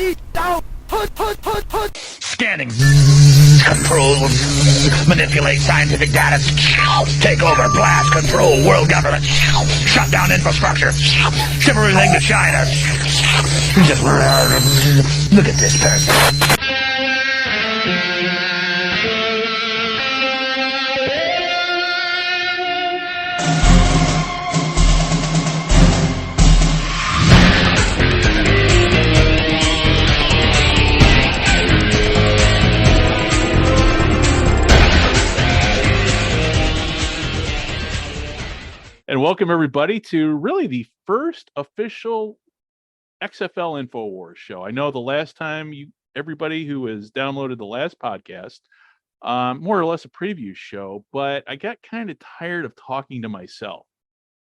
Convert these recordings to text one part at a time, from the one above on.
Body down. Put. Scanning. Control. Manipulate scientific data. Take over. Blast. Control. World government. Shut down infrastructure. Ship everything to China. Just look at this person. And welcome everybody to really the first official XFL Infowars show. I know the last time everybody who has downloaded the last podcast, more or less a preview show, but I got kind of tired of talking to myself.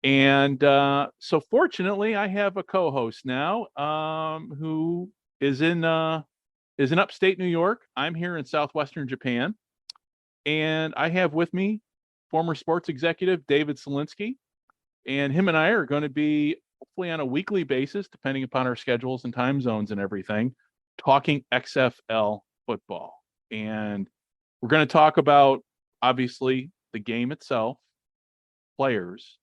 And so fortunately I have a co-host now who is in upstate New York. I'm here in southwestern Japan. And I have with me former sports executive David Cieslinski. And him and I are going to be, hopefully on a weekly basis, depending upon our schedules and time zones and everything, talking XFL football. And we're going to talk about, obviously, the game itself, players.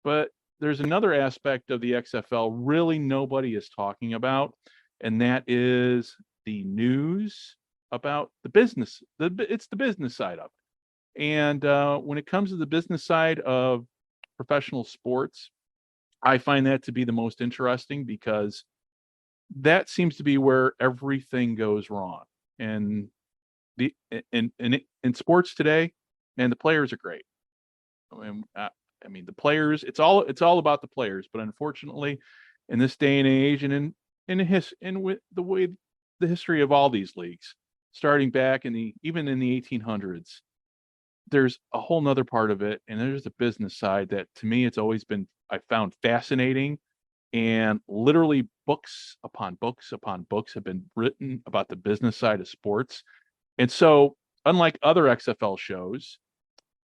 But there's another aspect of the XFL really nobody is talking about, and that is the news about the business. It's the business side of it. And when it comes to the business side of professional sports, I find that to be the most interesting because that seems to be where everything goes wrong. And in sports today, and the players are great. I mean, the players. It's all about the players. But unfortunately, in this day and age, and with the history of all these leagues, starting back even in the 1800s. There's a whole nother part of it, and there's the business side that to me it's always been I found fascinating, and literally books upon books upon books have been written about the business side of sports. And so unlike other XFL shows,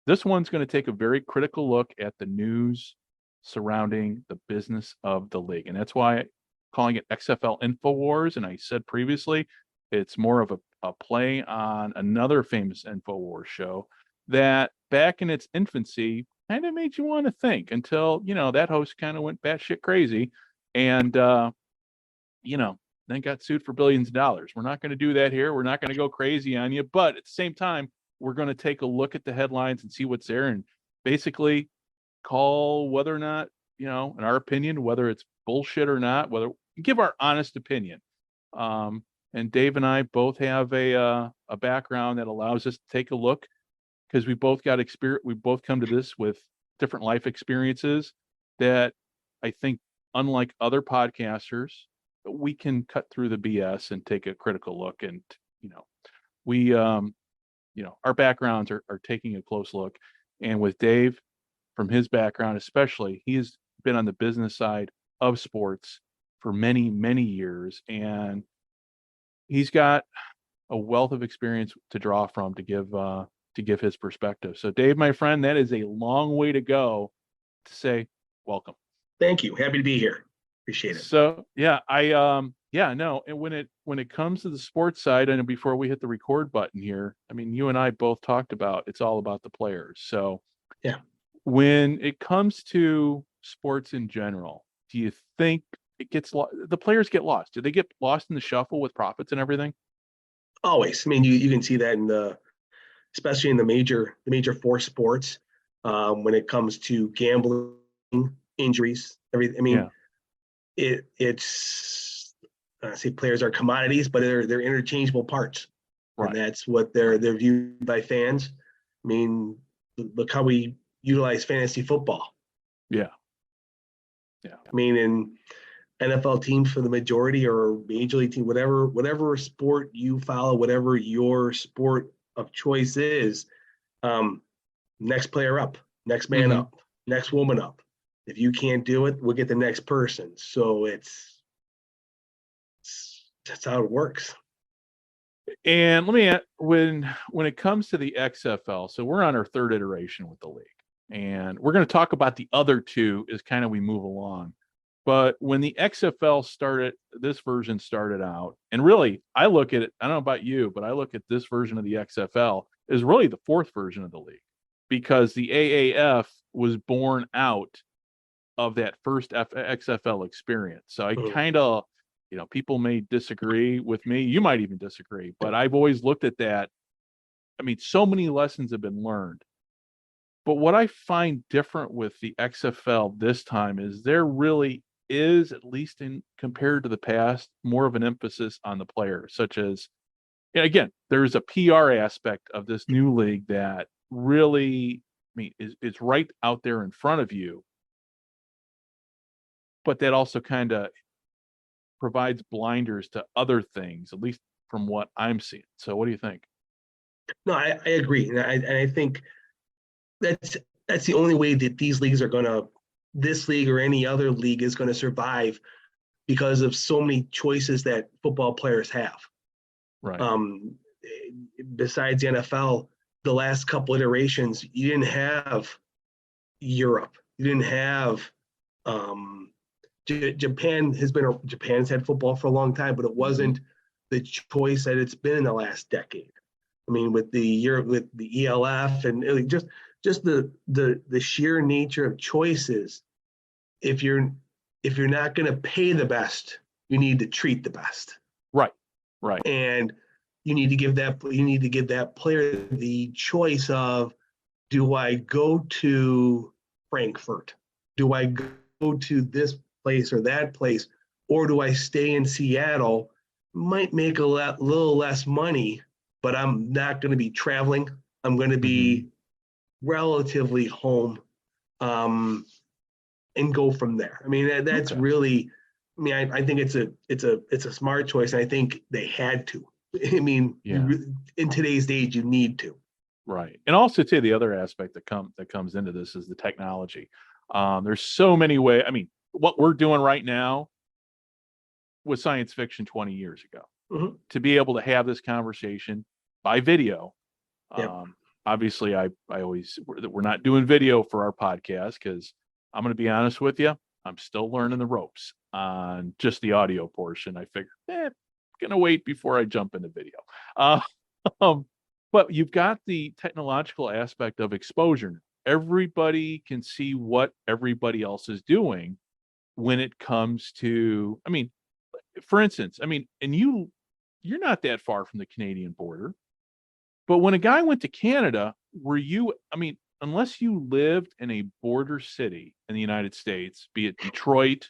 this one's going to take a very critical look at the news surrounding the business of the league. And that's why calling it XFL Infowars, and I said previously it's more of a play on another famous Infowars show that back in its infancy kind of made you want to think until, that host kind of went batshit crazy and, then got sued for billions of dollars. We're not going to do that here. We're not going to go crazy on you. But at the same time, we're going to take a look at the headlines and see what's there and basically call whether or not, in our opinion, whether it's bullshit or not, give our honest opinion. And Dave and I both have a background that allows us to take a look, because we both got experience. We both come to this with different life experiences that I think, unlike other podcasters, we can cut through the BS and take a critical look. And, our backgrounds are taking a close look. And with Dave, from his background especially, he's been on the business side of sports for many, many years. And he's got a wealth of experience to draw from to give his perspective. So Dave, my friend, that is a long way to go to say welcome. Thank you. Happy to be here. Appreciate it. So yeah, and when it comes to the sports side, and before we hit the record button here, I mean, you and I both talked about it's all about the players. So yeah, when it comes to sports in general, do you think the players get lost? Do they get lost in the shuffle with profits and everything? Always. I mean, you can see that especially in the major four sports, when it comes to gambling, injuries, everything. I mean, it's I say players are commodities, but they're interchangeable parts, right? And that's what they're viewed by fans. I mean, look how we utilize fantasy football. Yeah. I mean, in NFL teams for the majority, or major league team, whatever sport you follow, whatever your sport of choice is, next player up, next man up, next woman up. If you can't do it, we'll get the next person. So that's how it works. And let me add, when it comes to the XFL, so we're on our third iteration with the league, and we're going to talk about the other two as kind of we move along. But when the XFL started, this version started out, and really, I look at it, I don't know about you, but I look at this version of the XFL as really the fourth version of the league, because the AAF was born out of that first XFL experience. So I kind of, people may disagree with me. You might even disagree, but I've always looked at that. I mean, so many lessons have been learned. But what I find different with the XFL this time is there really is, at least in compared to the past, more of an emphasis on the players, such as, and again, there's a PR aspect of this new league that really, I mean, is right out there in front of you. But that also kind of provides blinders to other things, at least from what I'm seeing. So what do you think? No, I agree. And I think that's the only way that these leagues are gonna, this league or any other league is gonna survive, because of so many choices that football players have. Right. Besides the NFL, the last couple iterations, you didn't have Europe. You didn't have Japan's had football for a long time, but it wasn't the choice that it's been in the last decade. I mean, with the ELF and just the sheer nature of choices. If you're not going to pay the best, you need to treat the best. Right. And you need to give that player the choice of, do I go to Frankfurt? Do I go to this place or that place? Or do I stay in Seattle? Might make little less money, but I'm not going to be traveling. I'm going to be relatively home, and go from there. I mean, that's really, I mean, I think it's a smart choice. And I think they had to. I mean, in today's age, you need to. Right. And also too, the other aspect that comes into this is the technology. There's so many ways. I mean, what we're doing right now was science fiction 20 years ago. To be able to have this conversation by video. Obviously we're not doing video for our podcast, because I'm going to be honest with you, I'm still learning the ropes on just the audio portion. I figured, gonna wait before I jump into video. But you've got the technological aspect of exposure. Everybody can see what everybody else is doing when it comes to, I mean, for instance, I mean, and you're not that far from the Canadian border, but when a guy went to Canada, I mean, unless you lived in a border city in the United States, be it Detroit,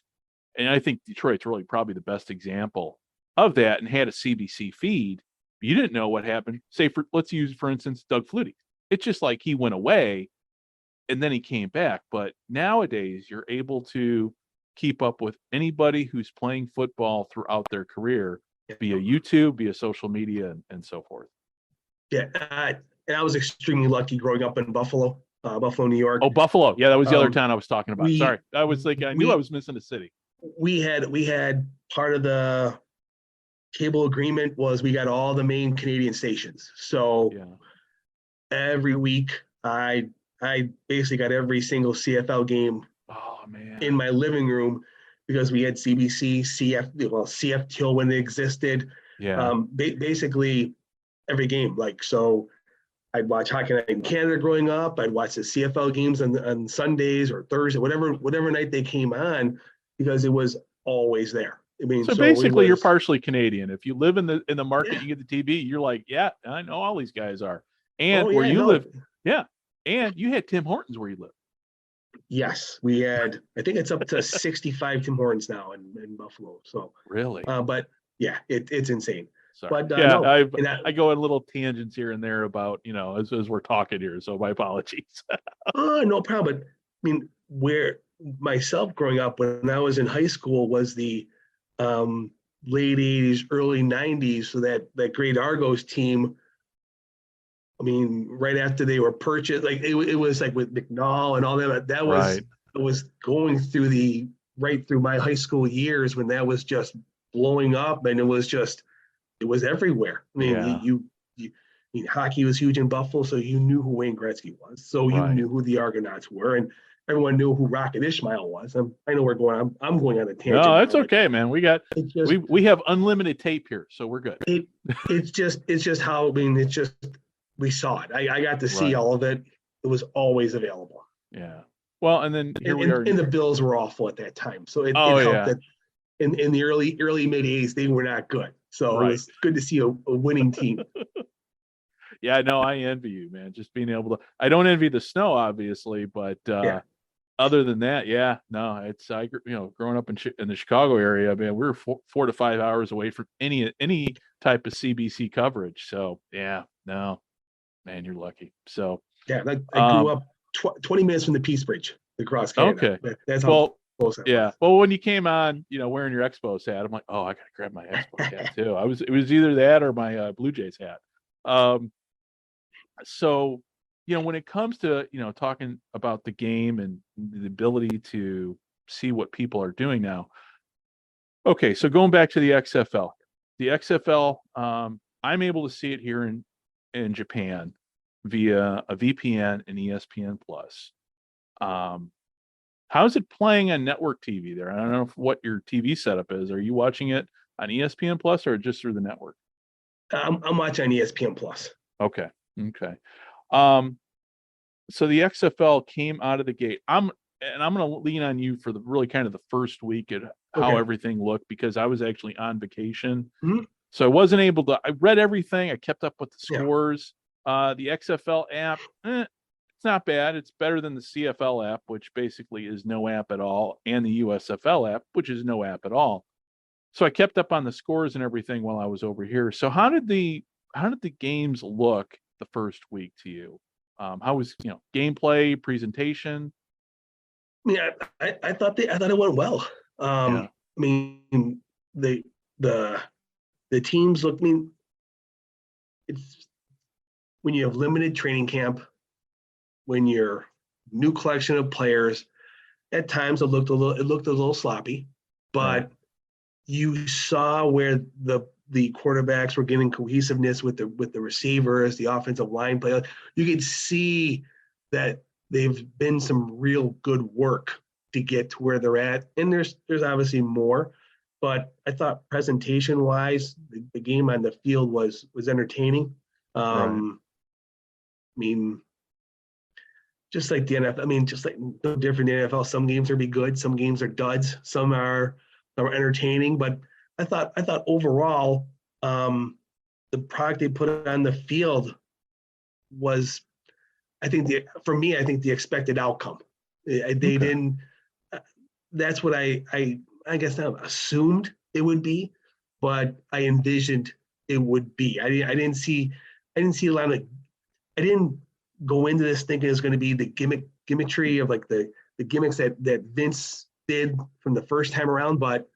and I think Detroit's really probably the best example of that, and had a CBC feed, you didn't know what happened. Say, let's use, for instance, Doug Flutie. It's just like he went away and then he came back. But nowadays, you're able to keep up with anybody who's playing football throughout their career via YouTube, via social media, and so forth. Yeah, and I was extremely lucky growing up in Buffalo, New York. Oh, Buffalo. Yeah, that was the other town I was talking about. Sorry. I was like, I knew I was missing a city. We had part of the cable agreement was we got all the main Canadian stations. So every week I basically got every single CFL game in my living room, because we had CBC, CFTO when they existed. Basically every game. Like, so I'd watch Hockey Night in Canada growing up. I'd watch the CFL games on Sundays or Thursday, whatever night they came on, because it was always there. I mean, so basically you're partially Canadian. If you live in the market, you get the TV, you're like, yeah, I know all these guys are. And where you live, and you had Tim Hortons where you live. Yes, we had, I think it's up to 65 Tim Hortons now in Buffalo. So really, but yeah, it's insane. Sorry. But I go in little tangents here and there about, as we're talking here. So my apologies. No problem. But I mean, where myself growing up when I was in high school was the late 80s, early 90s. So that great Argos team, I mean, right after they were purchased, like it was like with McNall and all that was, it was going through right through my high school years when that was just blowing up, and it was everywhere. I mean, hockey was huge in Buffalo, so you knew who Wayne Gretzky was. So you knew who the Argonauts were. And everyone knew who Rocket Ishmael was. I know we're going. I'm going on a tangent. No, that's now, okay, man. We got just, we have unlimited tape here, so we're good. It's just how, I mean, it's just, we saw it. I got to see all of it. It was always available. Yeah. Well, and then here we are. And the Bills were awful at that time, so it helped that in the early mid 80s they were not good. So it was good to see a winning team. Yeah, no, I envy you, man. Just being able to. I don't envy the snow, obviously, but other than that, it's growing up in the Chicago area, man, we were 4 to 5 hours away from any type of CBC coverage. So man, you're lucky. So I grew up 20 minutes from the Peace Bridge across Canada. Okay, that's how close that was. Well, when you came on, wearing your Expos hat, I'm like, oh, I gotta grab my Expos hat too. It was either that or my Blue Jays hat. So, when it comes to, talking about the game and the ability to see what people are doing now. Okay, so going back to the XFL. The XFL, I'm able to see it here in Japan via a VPN and ESPN Plus. How's it playing on network TV there? I don't know what your TV setup is. Are you watching it on ESPN Plus or just through the network? I'm watching ESPN Plus. Okay. So the XFL came out of the gate. I'm going to lean on you for the really kind of the first week at how everything looked, because I was actually on vacation. Mm-hmm. So I wasn't able to, I read everything. I kept up with the scores. The XFL app, it's not bad. It's better than the CFL app, which basically is no app at all, and the USFL app, which is no app at all. So I kept up on the scores and everything while I was over here. So how did the games look the first week to you? How was gameplay, presentation? Yeah, I thought it went well. I mean, the teams look. I mean, it's when you have limited training camp, when you're new collection of players. At times, it looked a little sloppy, but you saw where the quarterbacks were getting cohesiveness with the receivers, the offensive line play. You could see that they've been some real good work to get to where they're at. And there's obviously more, but I thought presentation wise, the game on the field was entertaining. I mean, just like the NFL, I mean, just like no different than the NFL. Some games are be good, some games are duds, some are entertaining, but I thought overall, the product they put on the field was, I think the expected outcome. They didn't. That's what I guess I assumed it would be, but I envisioned it would be. I didn't see a lot of. I didn't go into this thinking it's going to be the gimmickry of like the gimmicks that Vince did from the first time around, but.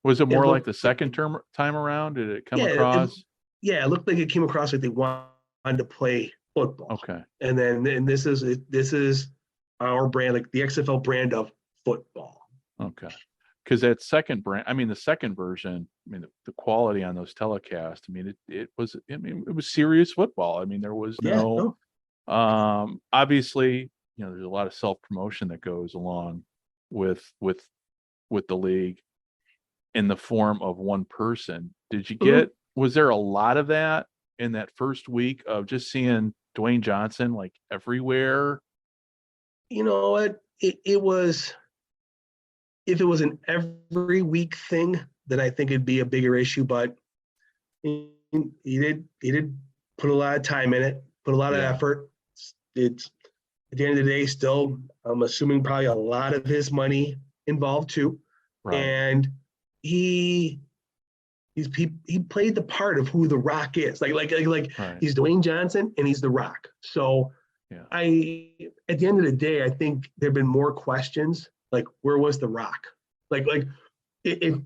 Was it more like the second time around? Did it come across? It looked like it came across like they wanted to play football. Okay. And this is our brand, like the XFL brand of football. Okay. Because that second brand, I mean, the second version, I mean, the quality on those telecasts, I mean, it was serious football. I mean, there was obviously, there's a lot of self-promotion that goes along with the league in the form of one person. Did you get, was there a lot of that in that first week of just seeing Dwayne Johnson like everywhere? You know what? It was, if it was an every week thing, then I think it'd be a bigger issue, but he did put a lot of time in it, put a lot of effort. It's at the end of the day, still, I'm assuming probably a lot of his money involved too. And he played the part of who The Rock is. Like he's Dwayne Johnson and he's The Rock. So at the end of the day, I think there've been more questions like, where was The Rock? Like if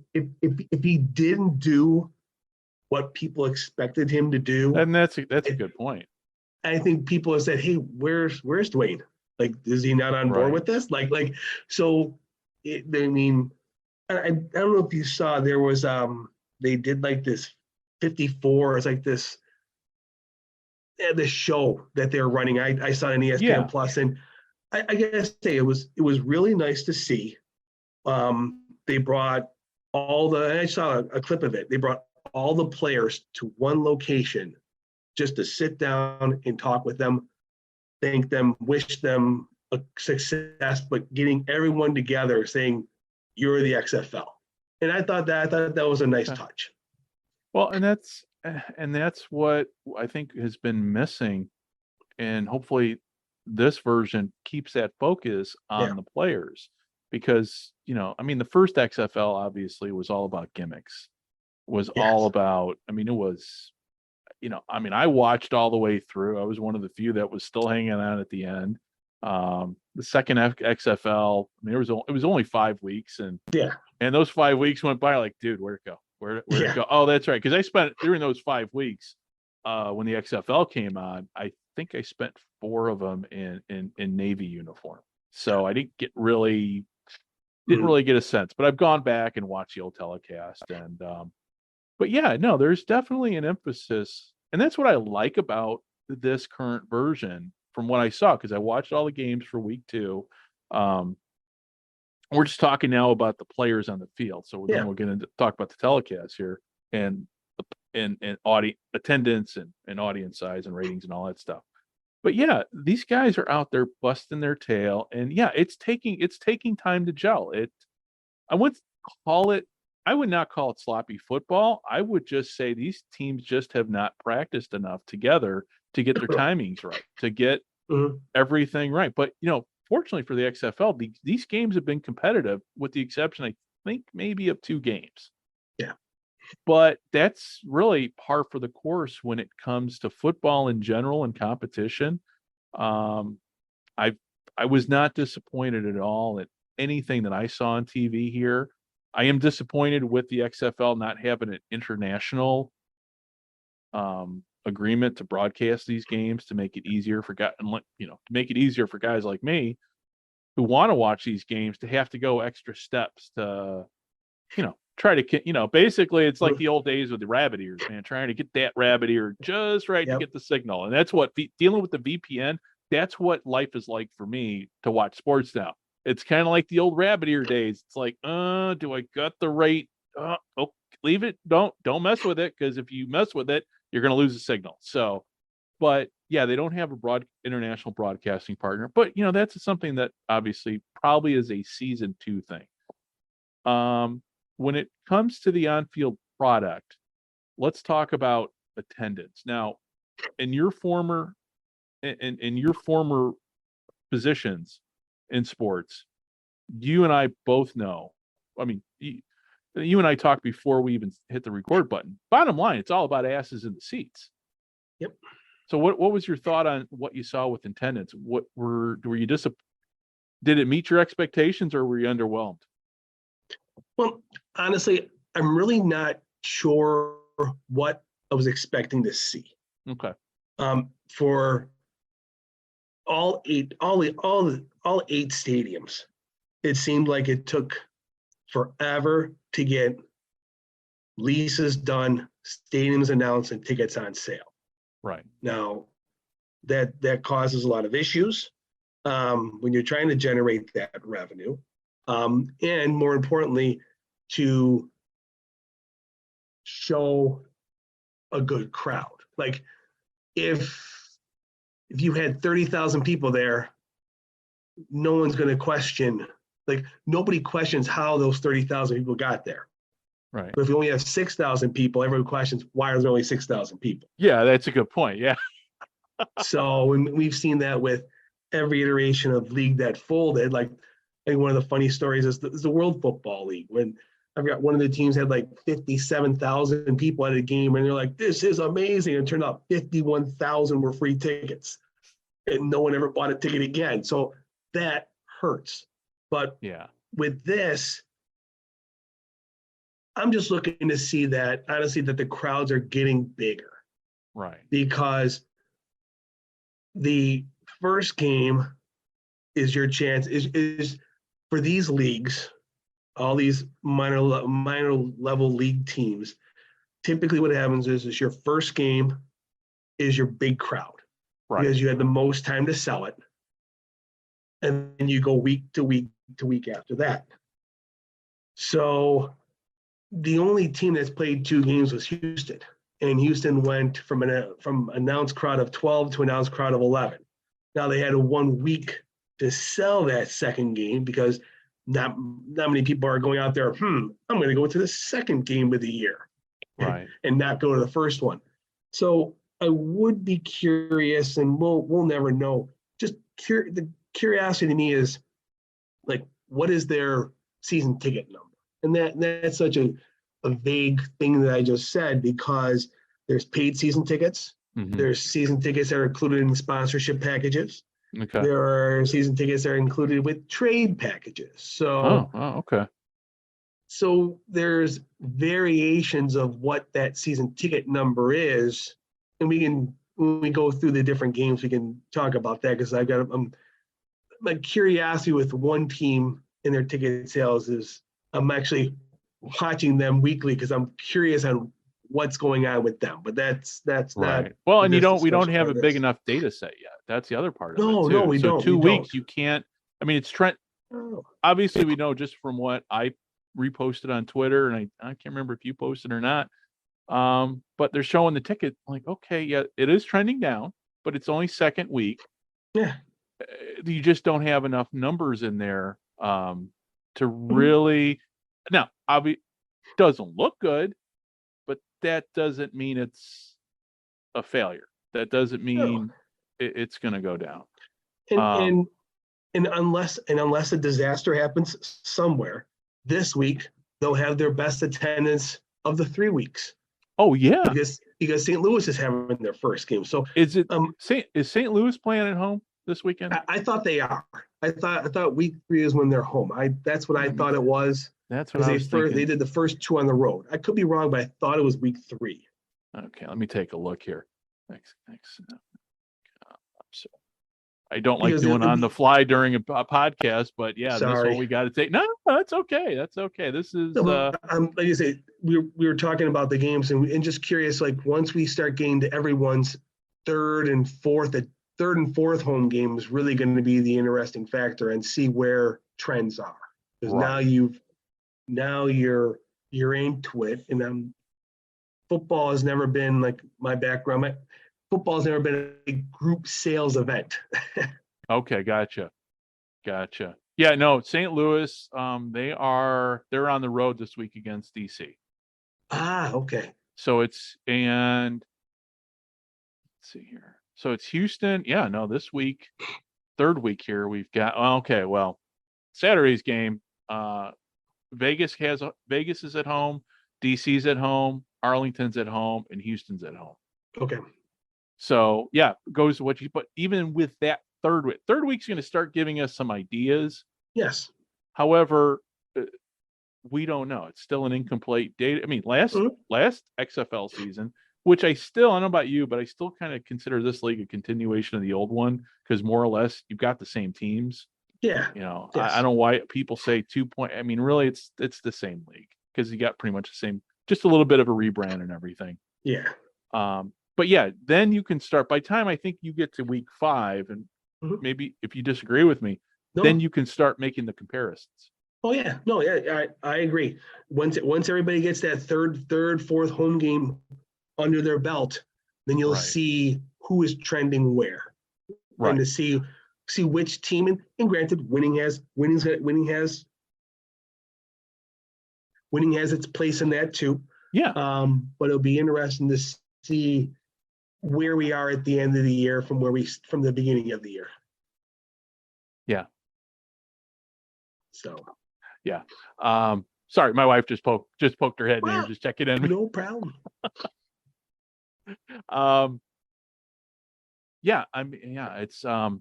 he didn't do what people expected him to do, and that's a good point. I think people have said, hey, where's Dwayne? Like, is he not on board with this? So I mean, I don't know if you saw, there was they did like this 54. It's like this show that they're running. I saw it on ESPN Plus, and I guess say it was really nice to see. They brought all the, and I saw a clip of it. They brought all the players to one location just to sit down and talk with them, thank them, wish them a success, but getting everyone together saying, "You're the XFL." And I thought that was a nice touch. Well, and that's what I think has been missing, and hopefully this version keeps that focus on the players, because I mean, the first XFL obviously was all about gimmicks, was all about. I mean, it was, I mean, I watched all the way through. I was one of the few that was still hanging out at the end. The second XFL, I mean, it was only 5 weeks, and those 5 weeks went by like, dude, where'd it go? Where'd it go? Oh, that's right. Because I spent during those 5 weeks, when the XFL came on, I think I spent 4 of them in Navy uniform. So I didn't really get a sense. But I've gone back and watched the old telecast, and but yeah, no, there's definitely an emphasis, and that's what I like about this current version from what I saw, because I watched all the games for week 2. We're just talking now about the players on the field, so then we'll get into talk about the telecast here, and audience attendance and audience size and ratings and all that stuff. But yeah, these guys are out there busting their tail, and yeah, it's taking time to gel. I wouldn't call it. I would not call it sloppy football. I would just say these teams just have not practiced enough together to get their timings right, to get everything right. But fortunately for the XFL, these games have been competitive, with the exception, I think, maybe of 2 games. Yeah. But that's really par for the course when it comes to football in general and competition. I was not disappointed at all at anything that I saw on TV here. I am disappointed with the XFL not having an international agreement to broadcast these games, to make it easier for guys, to make it easier for guys like me who want to watch these games to have to go extra steps to, try to, basically it's like the old days with the rabbit ears, man, trying to get that rabbit ear just right to get the signal. And that's what dealing with the VPN, that's what life is like for me to watch sports now. It's kind of like the old rabbit ear days. It's like, do I got the right? Oh, leave it. Don't mess with it, because if you mess with it, you're going to lose the signal. So, but yeah, they don't have a international broadcasting partner. But that's something that obviously probably is a season 2 thing. When it comes to the on-field product, let's talk about attendance. Now, in your former positions in sports, you and I both know. I mean, you and I talked before we even hit the record button. Bottom line, it's all about asses in the seats. Yep. So what was your thought on what you saw with attendance? What were you disappointed? Did it meet your expectations, or were you underwhelmed? Well, honestly, I'm really not sure what I was expecting to see. Okay. For all 8 stadiums, it seemed like it took forever to get leases done, stadiums announced, and tickets on sale. Right. Now, that causes a lot of issues when you're trying to generate that revenue, and more importantly, to show a good crowd. Like, if you had 30,000 people there, no one's going to question. Like, nobody questions how those 30,000 people got there. Right. But if you only have 6,000 people, everyone questions, why are there only 6,000 people? Yeah, that's a good point. Yeah. So we've seen that with every iteration of league that folded. Like, I think one of the funny stories is the World Football League, when I forgot one of the teams had like 57,000 people at a game, and they're like, this is amazing. And it turned out 51,000 were free tickets, and no one ever bought a ticket again. So that hurts. But with this, I'm just looking to see that, honestly, that the crowds are getting bigger. Right. Because the first game is your chance, is for these leagues, all these minor level league teams, typically what happens is your first game is your big crowd. Right. Because you had the most time to sell it. and then you go week to week to week after that. So the only team that's played 2 games was Houston, and Houston went from announced crowd of 12 to announced crowd of 11. Now they had 1 week to sell that second game because not many people are going out there. I'm going to go to the second game of the year, Right. and not go to the first one. So I would be curious, and we'll never know. Just the curiosity to me is like, what is their season ticket number? And that's such a vague thing that I just said, because there's paid season tickets. Mhm. There's season tickets that are included in sponsorship packages. Okay. There are season tickets that are included with trade packages. So, Okay. so there's variations of what that season ticket number is. And when we go through the different games, we can talk about that, because my curiosity with one team and their ticket sales is I'm actually watching them weekly because I'm curious on what's going on with them. But that's Right. not. Well, and we don't discussion have for a big this. enough data set yet. That's the other part of No, it too. no, we So don't. 2 We weeks, don't. you can't. I mean, it's Trent. Oh, Obviously, we know just from what I reposted on Twitter, and I can't remember if you posted or not. But they're showing the ticket like, okay, yeah, it is trending down, but it's only second week. yeah. You just don't have enough numbers in there to really. Now, obviously, doesn't look good, but that doesn't mean it's a failure. That doesn't mean it's going to go down. And unless a disaster happens somewhere this week, they'll have their best attendance of the 3 weeks. Oh yeah, because St. Louis is having their first game. So is St. Louis playing at home this weekend? I thought they are. I thought week 3 is when they're home. That's what I thought it was. That's what I was thinking. They did the first 2 on the road. I could be wrong, but I thought it was week 3. Okay, let me take a look here. Thanks. So I don't like doing on the fly during a podcast, but yeah, Sorry. this one we got to take. No, that's okay. That's okay. This is like I say, we were talking about the games, and just curious, like once we start getting to everyone's third and fourth home game is really going to be the interesting factor, and see where trends are, because now you're into it, and football has never been like my background. Football has never been a group sales event. Okay, gotcha. Yeah, no, St. Louis, they're on the road this week against DC. Okay. So let's see here. So it's Houston. Yeah, no, this week, third week here, we've got Saturday's game. Vegas is at home, DC's at home, Arlington's at home, and Houston's at home. Okay. So yeah, goes to what you. But even with that third week's going to start giving us some ideas. Yes. However, we don't know. It's still an incomplete data. I mean, last XFL season, which I don't know about you, but I still kind of consider this league a continuation of the old one, because more or less you've got the same teams. Yeah. You know, yes. I don't know why people say 2 point. I mean, really, it's the same league, because you got pretty much the same, just a little bit of a rebrand and everything. Yeah. But yeah, then you can start. By the time I think you get to week 5, and maybe if you disagree with me, then you can start making the comparisons. Oh yeah, no, yeah, I agree. Once everybody gets that third, fourth home game under their belt, then you'll see who is trending where, and to see which team. And granted, winning has its place in that too. Yeah. But it'll be interesting to see where we are at the end of the year from the beginning of the year. Yeah. So. Yeah. Sorry, my wife just poked her head in here, just checking in. No problem. Yeah, it's I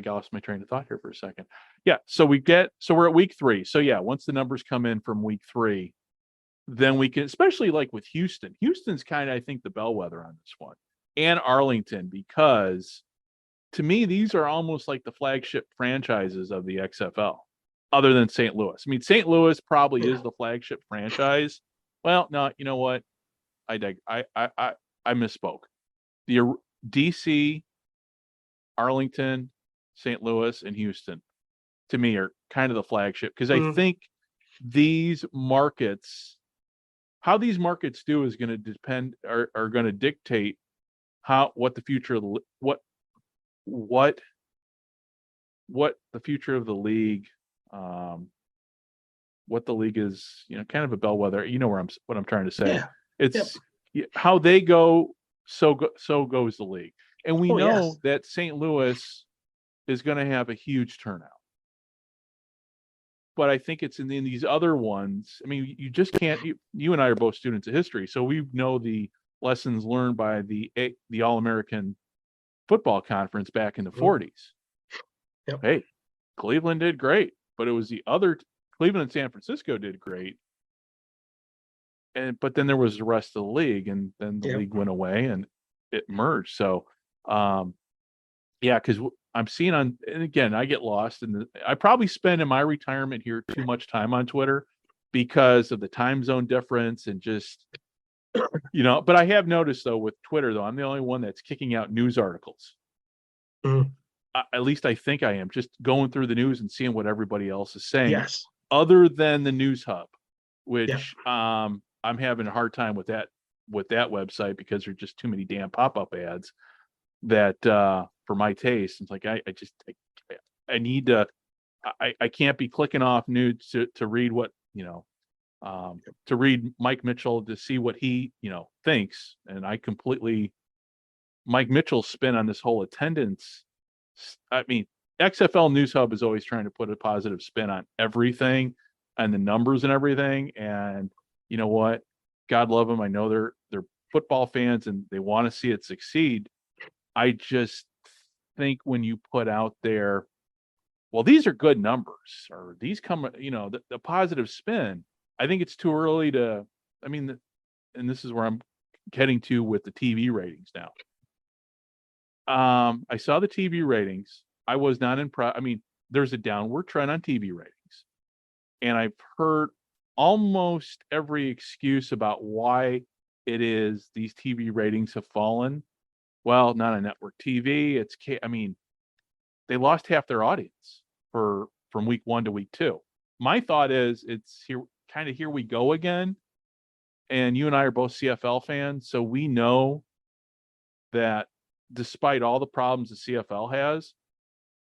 lost my train of thought here for a second. Yeah, so we're at week 3. So yeah, once the numbers come in from week 3, then we can, especially like with Houston. Houston's kind of, I think, the bellwether on this one, and Arlington, because to me these are almost like the flagship franchises of the XFL, other than St. Louis. I mean, St. Louis probably is the flagship franchise. Well, no, you know what? I misspoke. The DC, Arlington, St. Louis, and Houston, to me, are kind of the flagship, because I think these markets, how these markets do is going to depend, are going to dictate what the future of the what the future of the league, what the league is, kind of a bellwether. You know what I'm trying to say. Yeah. It's how they go, so goes the league. And we know that St. Louis is going to have a huge turnout. But I think it's in these other ones. I mean, you just can't. You and I are both students of history, so we know the lessons learned by the All-American Football Conference back in the 40s. Yep. Hey, Cleveland did great, but it was the other. Cleveland and San Francisco did great, but then there was the rest of the league, and then the league went away and it merged. So, because I'm seeing and again, I get lost I probably spend in my retirement here too much time on Twitter because of the time zone difference and just, but I have noticed though with Twitter though, I'm the only one that's kicking out news articles. At least I think I am, just going through the news and seeing what everybody else is saying. Yes. Other than the News Hub, which I'm having a hard time with that website because there's just too many damn pop-up ads that for my taste. It's like I need to I can't be clicking off news to read what to read Mike Mitchell to see what he thinks. And Mike Mitchell's spin on this whole attendance. I mean, XFL News Hub is always trying to put a positive spin on everything and the numbers and everything. And you know what? God love them. I know they're football fans and they want to see it succeed. I just think when you put out there, well, these are good numbers, or these come, the positive spin, I think it's too early to, and this is where I'm getting to with the TV ratings now. I saw the TV ratings. I was not impressed. There's a downward trend on TV ratings. And I've heard almost every excuse about why it is these TV ratings have fallen. Well, not on network TV. They lost half their audience from week 1 to week 2. My thought is it's here we go again. And you and I are both CFL fans, so we know that despite all the problems the CFL has,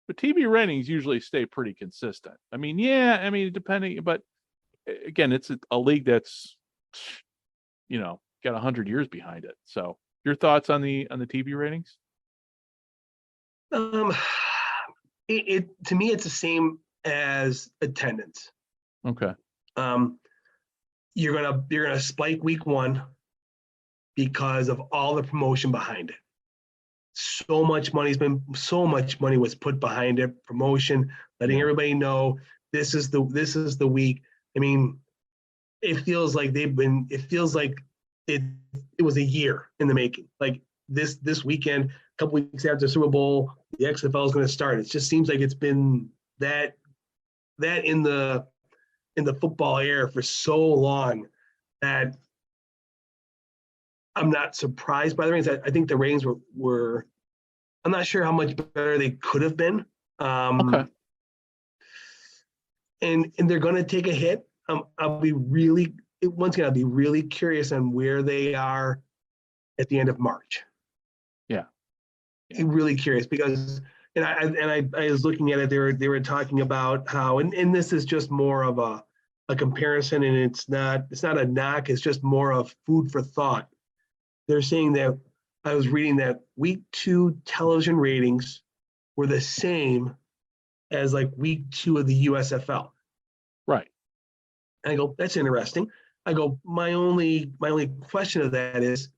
the TV ratings usually stay pretty consistent. Depending, but again, it's a league that's, got 100 years behind it. So your thoughts on the TV ratings? To me, it's the same as attendance. Okay. You're gonna spike week 1 because of all the promotion behind it. So much money was put behind it. Promotion, letting everybody know this is the week. It feels like it was a year in the making. Like this weekend, a couple weeks after the Super Bowl, the XFL is going to start. It just seems like it's been that in the football air for so long that I'm not surprised by the ratings. I think the ratings were I'm not sure how much better they could have been. Okay. And they're going to take a hit. I'll be really curious on where they are at the end of March. Yeah. I'm really curious because, I was looking at it. They were talking about how, and this is just more of a comparison, and it's not a knock. It's just more of food for thought. They're saying that I was reading that week 2 television ratings were the same as like week 2 of the USFL. Right. And I go, that's interesting. I go, my only question of that is,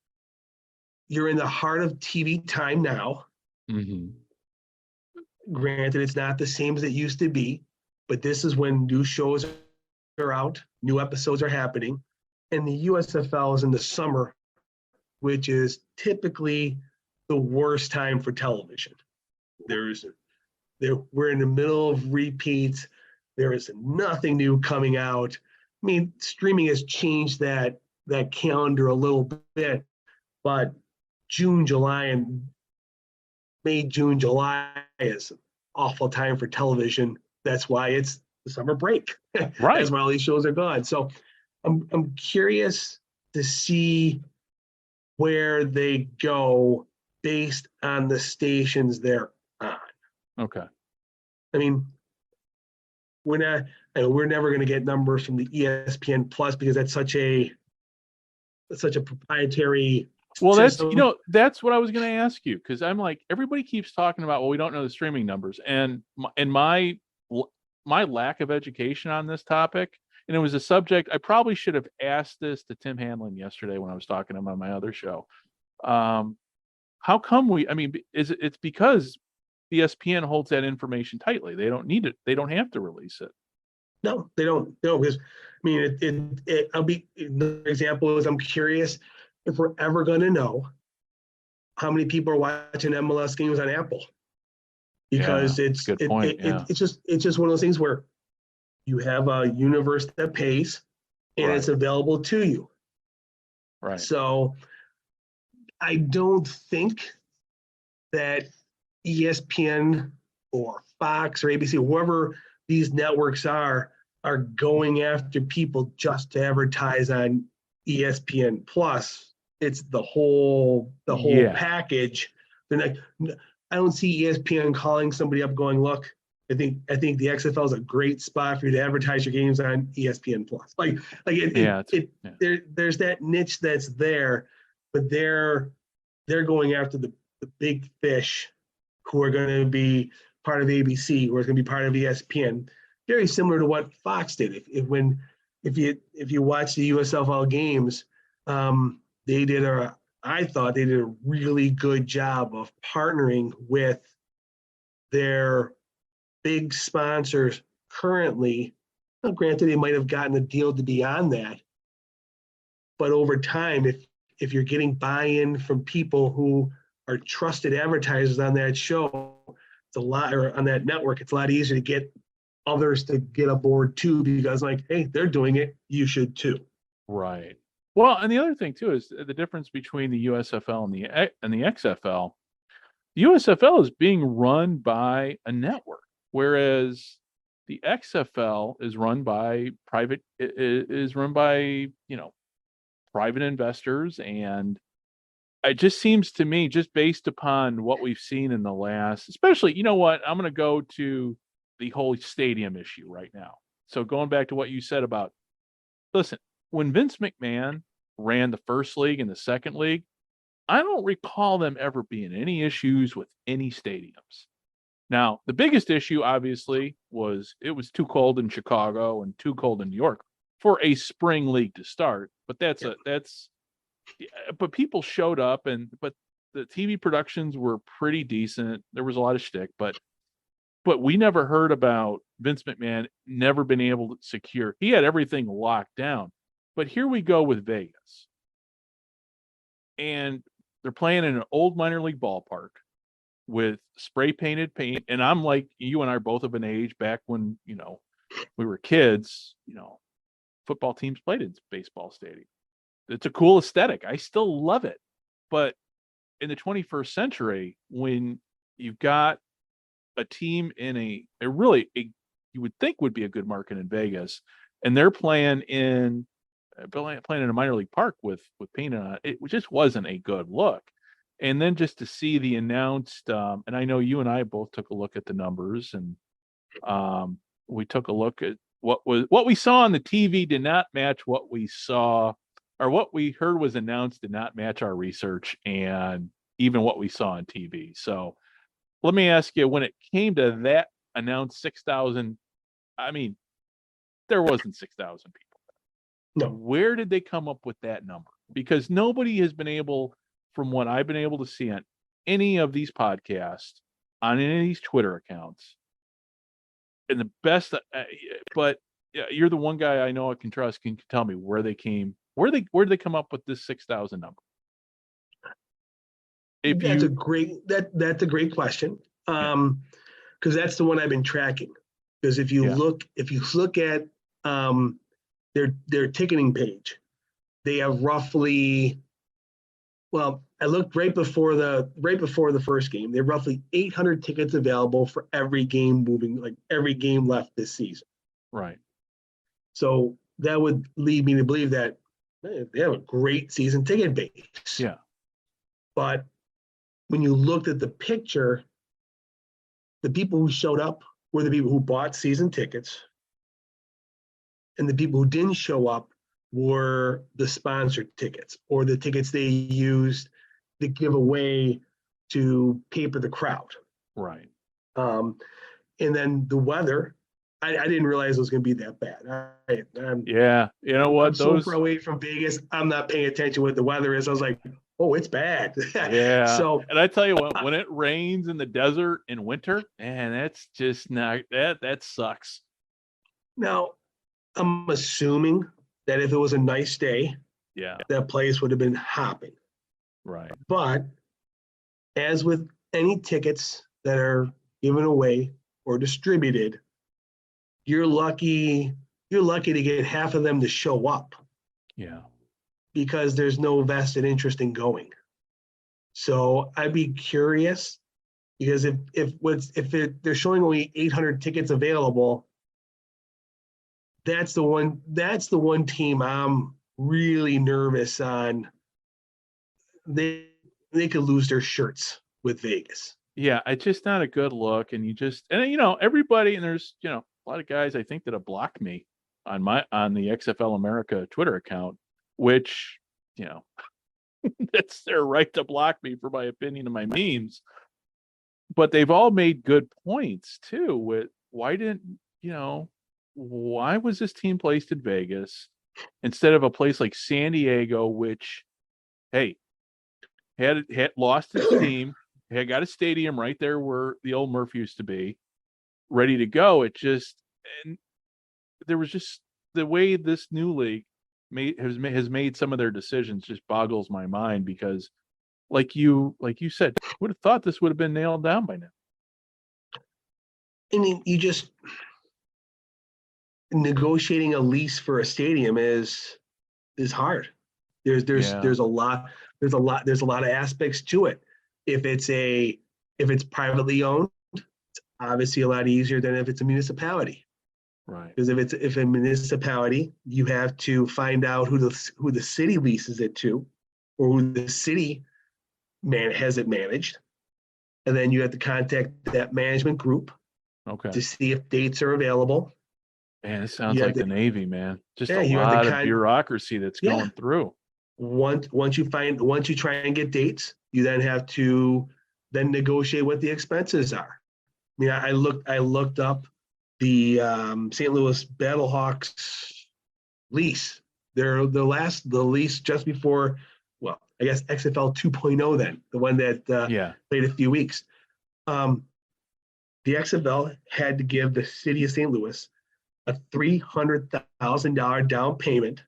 you're in the heart of TV time now. Mm-hmm. Granted, it's not the same as it used to be, but this is when new shows are out, new episodes are happening, and the USFL is in the summer, which is typically the worst time for television. We're in the middle of repeats. There is nothing new coming out. Streaming has changed that calendar a little bit, but June, July is awful time for television. That's why it's the summer break. Right. That's why all these shows are gone. So I'm curious to see where they go based on the stations they're on. Okay. I mean, we're never going to get numbers from the ESPN Plus because that's such a proprietary Well, system. that's what I was going to ask you, because I'm like, everybody keeps talking about, well, we don't know the streaming numbers, and my lack of education on this topic, and it was a subject I probably should have asked this to Tim Hanlon yesterday when I was talking to him on my other show. How come it's because ESPN holds that information tightly. They don't need it. They don't have to release it. No, they don't. No, because I'll be another example is I'm curious if we're ever going to know how many people are watching MLS games on Apple, because it's good point. it's just one of those things where you have a universe that pays and it's available to you. Right. So I don't think that ESPN or Fox or ABC, whoever these networks are going after people just to advertise on ESPN Plus. It's the whole package. They're like, I don't see ESPN calling somebody up going, look, I think the XFL is a great spot for you to advertise your games on ESPN Plus. There's that niche that's there, but they're going after the big fish who are going to be part of ABC, who are going to be part of ESPN. Very similar to what Fox did. If you watch the USFL games, I thought they did a really good job of partnering with their big sponsors currently. Now, granted, they might have gotten a deal to be on that, but over time, if you're getting buy-in from people who are trusted advertisers on that show, on that network, it's a lot easier to get others to get aboard too, because like, hey, they're doing it, you should too. Right. Well, and the other thing too is the difference between the USFL and the XFL. The USFL is being run by a network, whereas the XFL is run by private investors, and it just seems to me, just based upon what we've seen in the last, especially, you know what, I'm going to go to the whole stadium issue right now. So going back to what you said about, listen, when Vince McMahon ran the first league and the second league, I don't recall them ever being any issues with any stadiums. Now, the biggest issue, obviously, was it was too cold in Chicago and too cold in New York for a spring league to start. But but people showed up, but the TV productions were pretty decent. There was a lot of shtick, but we never heard about Vince McMahon never been able to secure. He had everything locked down. But here we go with Vegas. And they're playing in an old minor league ballpark with spray painted paint. And I'm like, you and I are both of an age back when, we were kids, football teams played in baseball stadium. It's a cool aesthetic. I still love it. But in the 21st century, when you've got a team in you would think would be a good market in Vegas, and they're playing in a minor league park with paint on it, just wasn't a good look. And then just to see the announced, and I know you and I both took a look at the numbers, and we took a look at what we saw on the TV did not match what we saw, or what we heard was announced did not match our research and even what we saw on TV. So let me ask you, when it came to that announced 6,000, there wasn't 6,000 people. No. Where did they come up with that number? Because nobody has been able, from what I've been able to see on any of these podcasts, on any of these Twitter accounts, and the best, but you're the one guy I know I can trust, can tell me where did they come up with this 6,000 number? That's a great question. Because that's the one I've been tracking. Because if you look at their ticketing page, they have roughly Well, I looked right before the first game. There are roughly 800 tickets available for every game every game left this season. Right. So that would lead me to believe that they have a great season ticket base. Yeah. But when you looked at the picture, the people who showed up were the people who bought season tickets, and the people who didn't show up were the sponsored tickets or the tickets they used to give away to paper the crowd. Right. And then the weather, I didn't realize it was going to be that bad. Yeah. You know what? I'm so far away from Vegas, I'm not paying attention to what the weather is. I was like, oh, it's bad. Yeah. So, and I tell you what, when it rains in the desert in winter, man, that's just not that sucks. now I'm assuming that if it was a nice day, Yeah. that place would have been hopping. Right. But as with any tickets that are given away or distributed, you're lucky to get half of them to show up Yeah. because there's no vested interest in going. So I'd be curious, because they're showing only 800 tickets available, that's the one team I'm really nervous on. They could lose their shirts with Vegas. Yeah, it's just not a good look. And everybody, and there's, a lot of guys I think that have blocked me on the XFL America Twitter account, which, that's their right to block me for my opinion and my memes. But they've all made good points too. With why was this team placed in Vegas instead of a place like San Diego, which, hey, had lost its team, had got a stadium right there where the old Murph used to be, ready to go. And there was just the way this new league has made some of their decisions just boggles my mind, because like you said, would have thought this would have been nailed down by now. I mean, you just negotiating a lease for a stadium is hard. There's a lot of aspects to it. If it's privately owned, it's obviously a lot easier than if it's a municipality. Right. Because if a municipality, you have to find out who the city leases it to, or who the city has it managed, and then you have to contact that management group to see if dates are available. Man, it sounds like the Navy, man. Just a you lot of bureaucracy that's going through. Once you try and get dates, you then have to then negotiate what the expenses are. I mean, I looked up the St. Louis Battlehawks lease. The lease just before, well, I guess XFL 2.0 then, the one that played a few weeks. The XFL had to give the city of St. Louis a $300,000 down payment,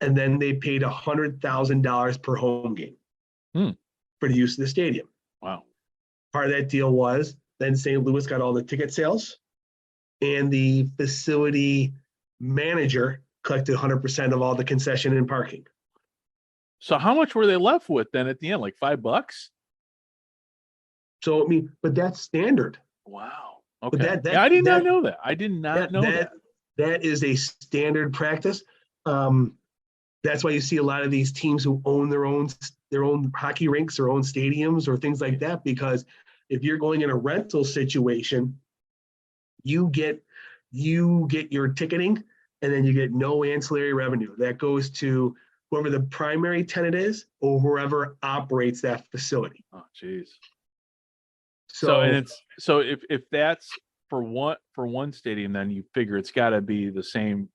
and then they paid $100,000 per home game for the use of the stadium. Wow. Part of that deal was then St. Louis got all the ticket sales, and the facility manager collected 100% of all the concession and parking. So how much were they left with then at the end? Like $5? So, I mean, but that's standard. Wow. Okay. I did not know that. I did not know that. That is a standard practice. That's why you see a lot of these teams who own their own hockey rinks, their own stadiums, or things like that. Because if you're going in a rental situation, you get your ticketing, and then you get no ancillary revenue. That goes to whoever the primary tenant is, or whoever operates that facility. Oh, geez. So if that's for one stadium, then you figure it's got to be the same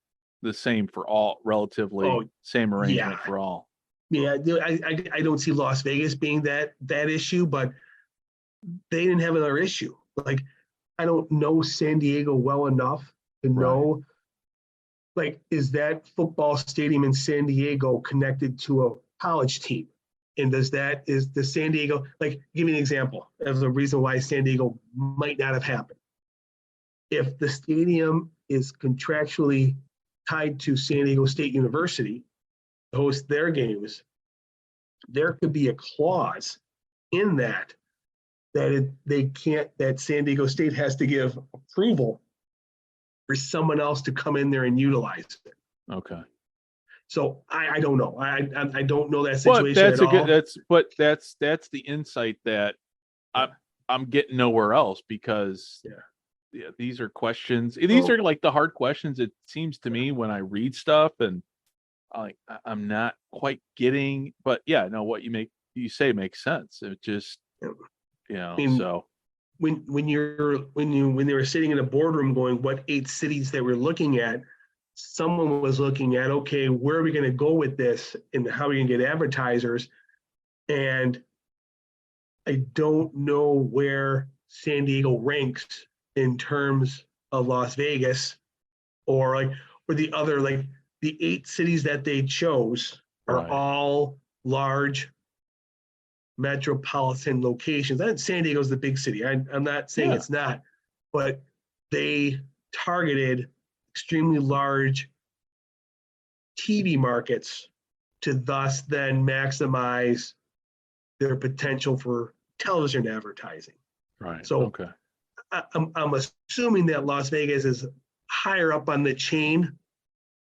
for all, relatively same arrangement for all. Yeah, I don't see Las Vegas being that issue, but they didn't have another issue. Like, I don't know San Diego well enough to know, like, is that football stadium in San Diego connected to a college team? And is the San Diego, like, give me an example of the reason why San Diego might not have happened. If the stadium is contractually tied to San Diego State University to host their games, there could be a clause in that they can't, that San Diego State has to give approval for someone else to come in there and utilize it. Okay. So I don't know. I don't know that But situation that's at a good. all. That's the insight that I'm getting nowhere else, because these are questions. These are like the hard questions. It seems to me when I read stuff, and I'm not quite getting. But yeah, no, what you say makes sense. It just I mean, so. When they were sitting in a boardroom going, what 8 cities they were looking at, someone was looking at, okay, where are we going to go with this and how are we going to get advertisers? And I don't know where San Diego ranks in terms of Las Vegas or the other, like the 8 cities that they chose are all large metropolitan locations. And San Diego's the big city. I'm not saying it's not, but they targeted extremely large TV markets to thus then maximize their potential for television advertising. Right. So okay. I'm assuming that Las Vegas is higher up on the chain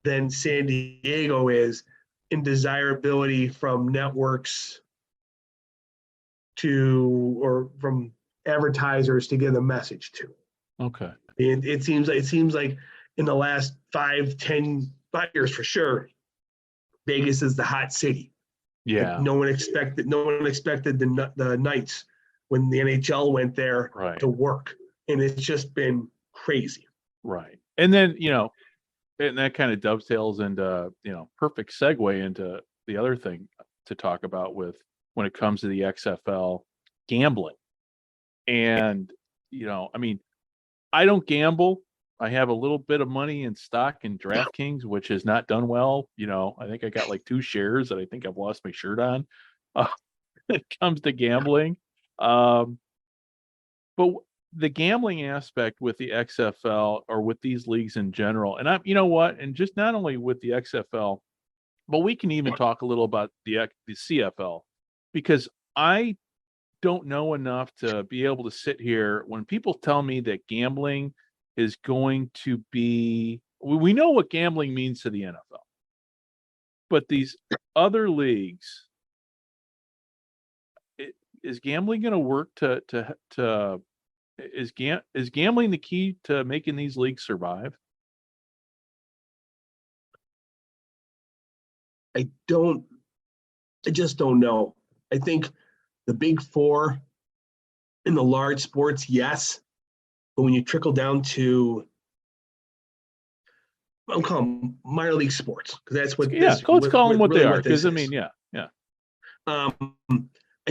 than San Diego is in desirability from networks to, or from advertisers to get a message to. Okay. And it seems like in the last 5 years for sure, Vegas is the hot city. Yeah. Like no one expected the Knights when the NHL went there to work, and it's just been crazy. Right. And then, and that kind of dovetails into, perfect segue into the other thing to talk about when it comes to the XFL gambling. And, I mean, I don't gamble. I have a little bit of money in stock in DraftKings, which has not done well. I think I got like 2 shares that I think I've lost my shirt on. When it comes to gambling. But the gambling aspect with the XFL or with these leagues in general, and and just not only with the XFL, but we can even talk a little about the CFL, because I don't know enough to be able to sit here when people tell me that gambling is going to be, we know what gambling means to the NFL, but these other leagues, is gambling going to work is gambling the key to making these leagues survive? I just don't know. I think the big 4 in the large sports, yes. But when you trickle down to, I'll call them minor league sports, because that's what let's call them what they are. Because I mean, yeah. I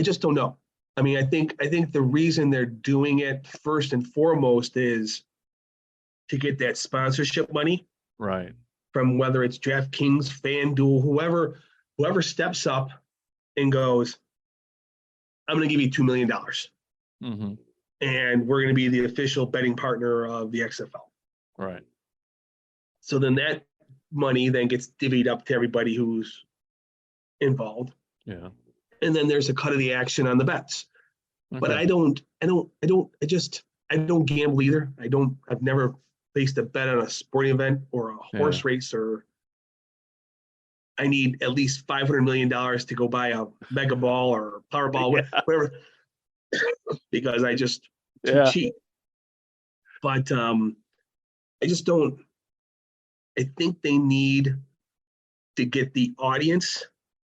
just don't know. I mean, I think the reason they're doing it first and foremost is to get that sponsorship money, right? From whether it's DraftKings, FanDuel, whoever steps up and goes, I'm going to give you $2 million. Mm-hmm. And we're going to be the official betting partner of the XFL. Right. So then that money then gets divvied up to everybody who's involved. Yeah. And then there's a cut of the action on the bets. Okay. But I don't gamble either. I've never placed a bet on a sporting event or a horse race, or I need at least $500 million to go buy a mega ball or Powerball, whatever, because I just too cheap. But I just don't. I think they need to get the audience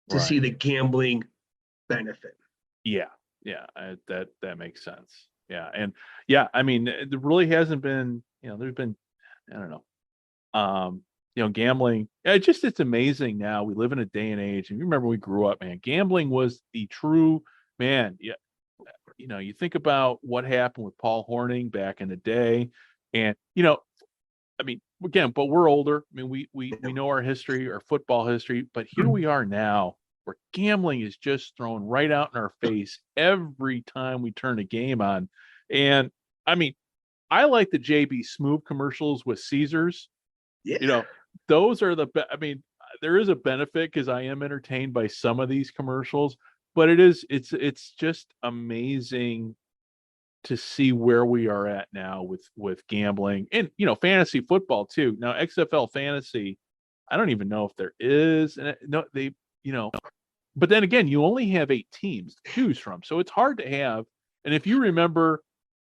to see the gambling benefit. Yeah, that makes sense. Yeah, and I mean, there really hasn't been. There's been, I don't know. Gambling. It's amazing now. We live in a day and age, and you remember we grew up, man. Gambling was the true man. Yeah. You think about what happened with Paul Hornung back in the day, and I mean, again, but we're older. I mean, we know our history, our football history, but here we are now, where gambling is just thrown right out in our face every time we turn a game on. And I mean, I like the JB Smoove commercials with Caesars. Yeah. Those are the best. I mean, there is a benefit because I am entertained by some of these commercials, but it's just amazing to see where we are at now with gambling and fantasy football too. Now XFL fantasy, I don't even know if there is, and no, they but then again, you only have 8 teams to choose from, so it's hard to have. And if you remember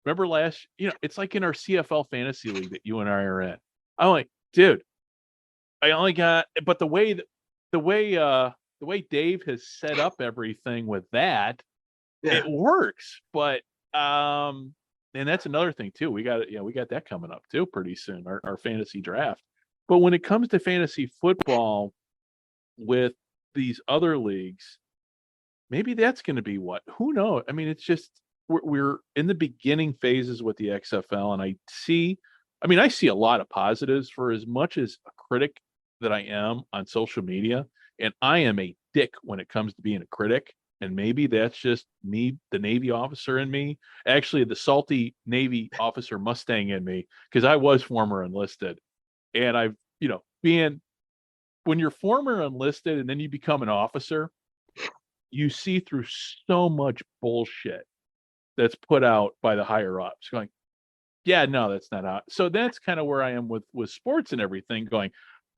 last, it's like in our CFL fantasy league that you and I are in. I'm like, dude, I only got, but the way Dave has set up everything with that, it works. But and that's another thing too. We got that coming up too pretty soon, our fantasy draft. But when it comes to fantasy football with these other leagues, maybe that's going to be who knows? I mean, it's just we're in the beginning phases with the XFL, and I see a lot of positives. For as much as a critic that I am on social media, and I am a dick when it comes to being a critic, and maybe that's just me, the Navy officer in me, actually the salty Navy officer Mustang in me, because I was former enlisted, and I've when you're former enlisted and then you become an officer, you see through so much bullshit that's put out by the higher ups going, yeah, no, that's not out. So that's kind of where I am with sports and everything going,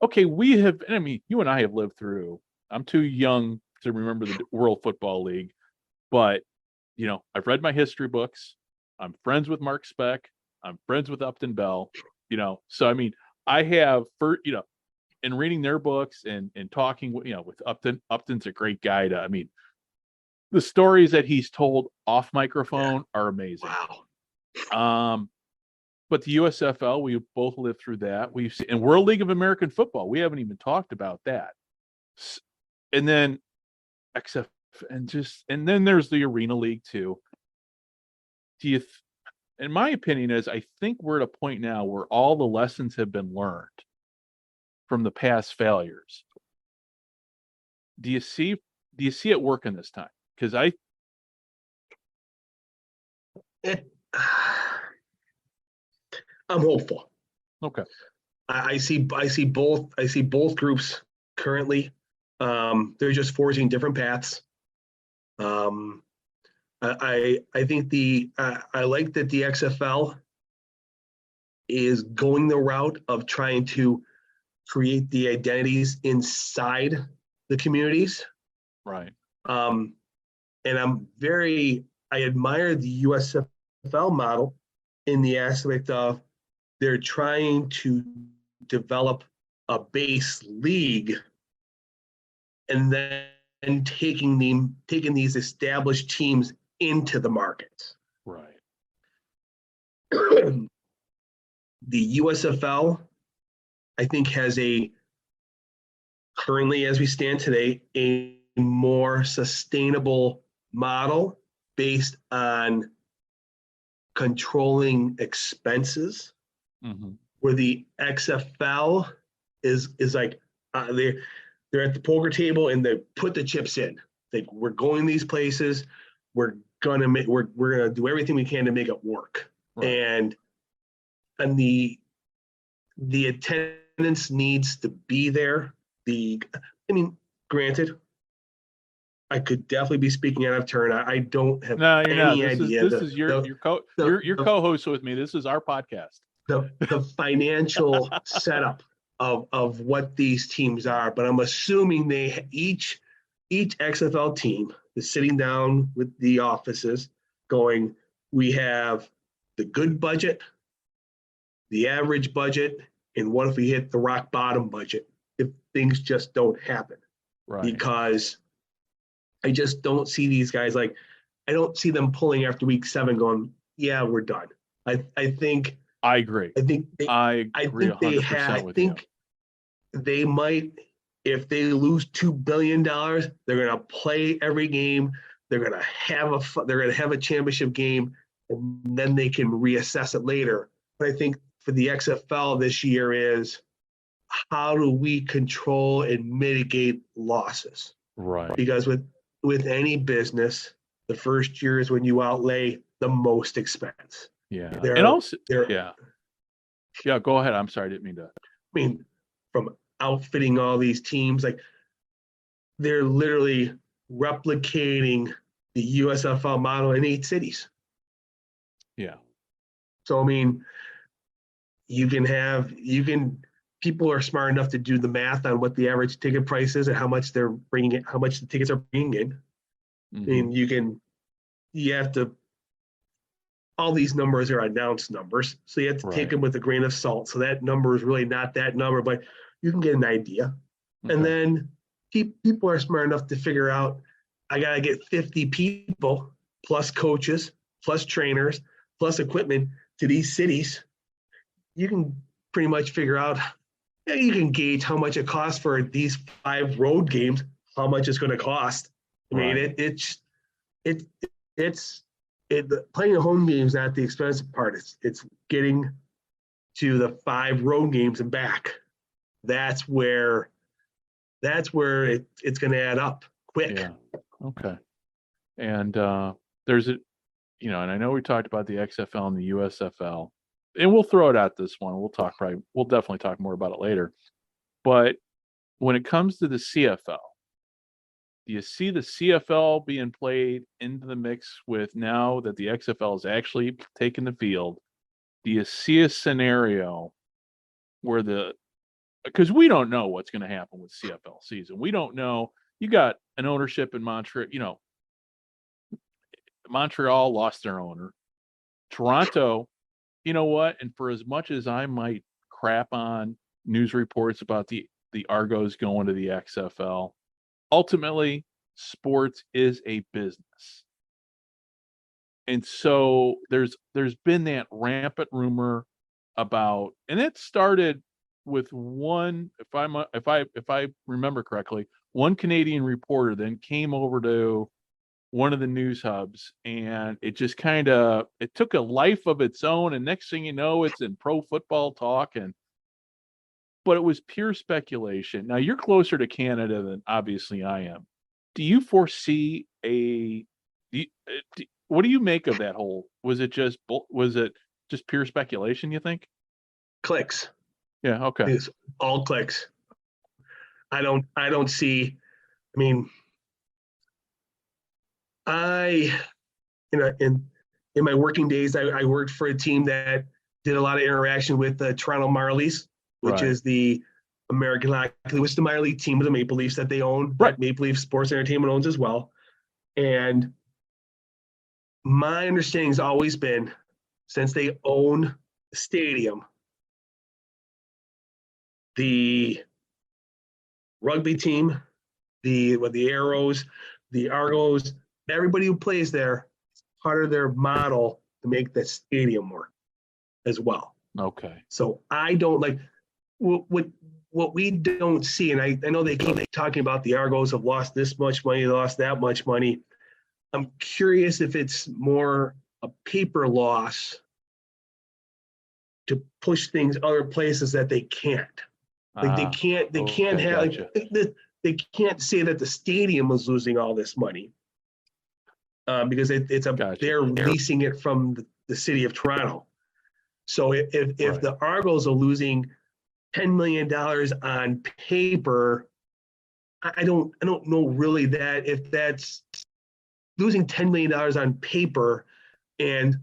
okay, you and I have lived through, I'm too young to remember the World Football League, but I've read my history books. I'm friends with Mark Speck. I'm friends with Upton Bell, so I have in reading their books and talking with Upton. Upton's a great guy the stories that he's told off microphone are amazing. Wow. But the USFL, we both lived through that. We've seen, and World League of American Football, we haven't even talked about that. And then XF, and then there's the Arena League too. In my opinion, I think we're at a point now where all the lessons have been learned from the past failures. Do you see it working this time? Because I'm hopeful. Okay. I see both groups currently. They're just forging different paths. I think I like that the XFL is going the route of trying to create the identities inside the communities. Right. And I admire the USFL model in the aspect of they're trying to develop a base league and then taking these established teams into the markets. Right. The USFL, I think, has currently, as we stand today, a more sustainable model based on controlling expenses, where the XFL is like they're at the poker table and they put the chips in. Like, we're going these places, we're gonna do everything we can to make it work. Right. And the attendance needs to be there. Granted, I could definitely be speaking out of turn. I don't have any idea. This is your co-host with me. This is our podcast. The financial setup of what these teams are, but I'm assuming each XFL team is sitting down with the offices going, we have the good budget, the average budget, and what if we hit the rock bottom budget if things just don't happen? Right. Because I just don't see these guys, I don't see them pulling after week 7 going, yeah, we're done. I think I agree. I think they might, if they lose $2 billion, they're going to play every game. They're going to have a championship game, and then they can reassess it later. But I think for the XFL this year is, how do we control and mitigate losses? Right. Because with any business, the first year is when you outlay the most expense. Yeah. Yeah. Go ahead. I'm sorry. I didn't mean to. From outfitting all these teams. Like they're literally replicating the USFL model in 8 cities. Yeah. So, I mean, people are smart enough to do the math on what the average ticket price is and how much they're bringing in, how much the tickets are bringing in. I mean, you have to, all these numbers are announced numbers. So you have to take them with a grain of salt. So that number is really not that number, but you can get an idea. Okay. And then people are smart enough to figure out, I got to get 50 people plus coaches, plus trainers, plus equipment to these cities. You can pretty much figure out, you can gauge how much it costs for these 5 road games, how much it's going to cost. I mean, playing a home game is not the expensive part. It's getting to the 5 road games and back. That's where it's going to add up quick. Yeah. Okay. And there's and I know we talked about the XFL and the USFL, and we'll throw it out this one. We'll definitely talk more about it later. But when it comes to the CFL, do you see the CFL being played into the mix with, now that the XFL is actually taking the field? Do you see a scenario where because we don't know what's going to happen with CFL season. We don't know. You got an ownership in Montreal. Montreal lost their owner. Toronto, you know what? And for as much as I might crap on news reports about the Argos going to the XFL, ultimately, sports is a business. And so there's been that rampant rumor about, and it started with one, if I remember correctly, one Canadian reporter then came over to one of the news hubs, and it just it took a life of its own, and next thing you know, it's in Pro Football Talk, but it was pure speculation. Now, you're closer to Canada than obviously I am. Do you foresee what do you make of that whole, was it just pure speculation, you think? Clicks. Yeah, okay. It's all clicks. I don't see, I mean, in my working days, I worked for a team that did a lot of interaction with the Toronto Marlies, which is the American Hockey, which is the minor league team of the Maple Leafs that they own, that Maple Leaf Sports Entertainment owns as well. And my understanding has always been, since they own the stadium, the rugby team, the Arrows, the Argos, everybody who plays there, part of their model to make the stadium work as well. Okay. So I don't like what we don't see, and I know they keep talking about the Argos have lost this much money, lost that much money. I'm curious if it's more a paper loss to push things other places that they can't. Like they can't have, like, they can't say that the stadium is losing all this money because they're leasing it from the city of Toronto. So if the Argos are losing $10 million on paper, I don't know really that if that's losing $10 million on paper and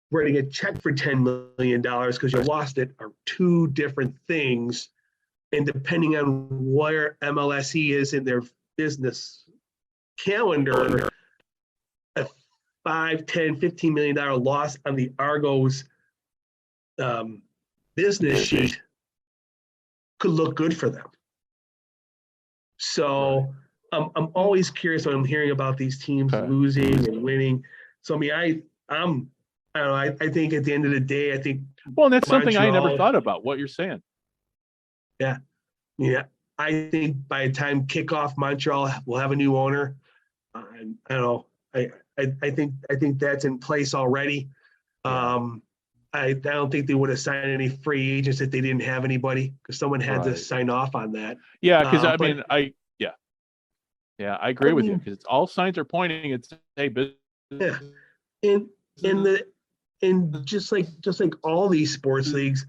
writing a check for $10 million because you lost it are two different things. And depending on where MLSE is in their business calendar, a $5, $10, $15 million loss on the Argos business sheet could look good for them. So I'm always curious when I'm hearing about these teams losing and winning. So I mean, I don't know. I think at the end of the day, I think. Well, and that's something I never thought about. What you're saying. Yeah. I think by the time kickoff, Montreal will have a new owner. I don't know. I think that's in place already. I don't think they would have signed any free agents if they didn't have anybody, because someone had to sign off on that. Yeah, because I agree with you, because all signs are pointing. It's business. Yeah, and just like all these sports leagues,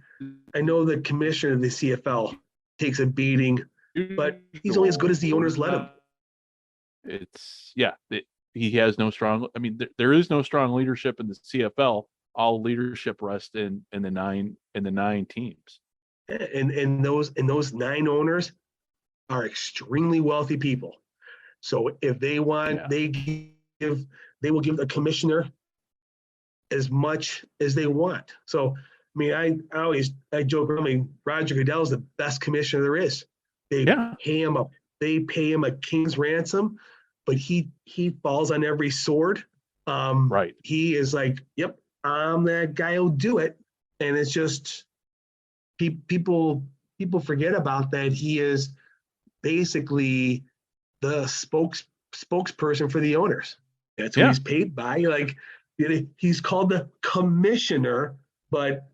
I know the commissioner of the CFL takes a beating, but he's only as good as the owners let him. He has no strong. I mean, there is no strong leadership in the CFL. All leadership rests in the nine teams. And those 9 owners are extremely wealthy people. So if they want, they will give the commissioner as much as they want. So I mean, I joke around. I mean, Roger Goodell is the best commissioner there is. They pay him a king's ransom, but he falls on every sword. Right. He is like, yep, I'm that guy who'll do it. And it's just people forget about that. He is basically the spokesperson for the owners. That's who he's paid by. Like, he's called the commissioner, but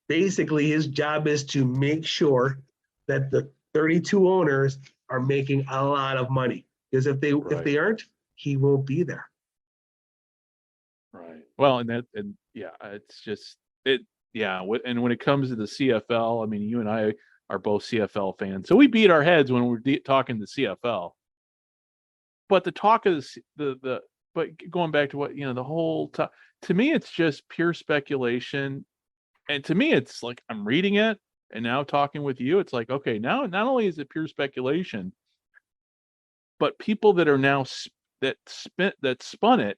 basically his job is to make sure that the 32 owners are making a lot of money. Because if they aren't, he won't be there. Right. Well, it's just it. Yeah. And when it comes to the CFL, I mean, you and I are both CFL fans, so we beat our heads when we're talking the CFL. But the talk of but going back to what the whole to me, it's just pure speculation, and to me, it's like I'm reading it and now talking with you. It's like, okay, now not only is it pure speculation, but people that are now that spun it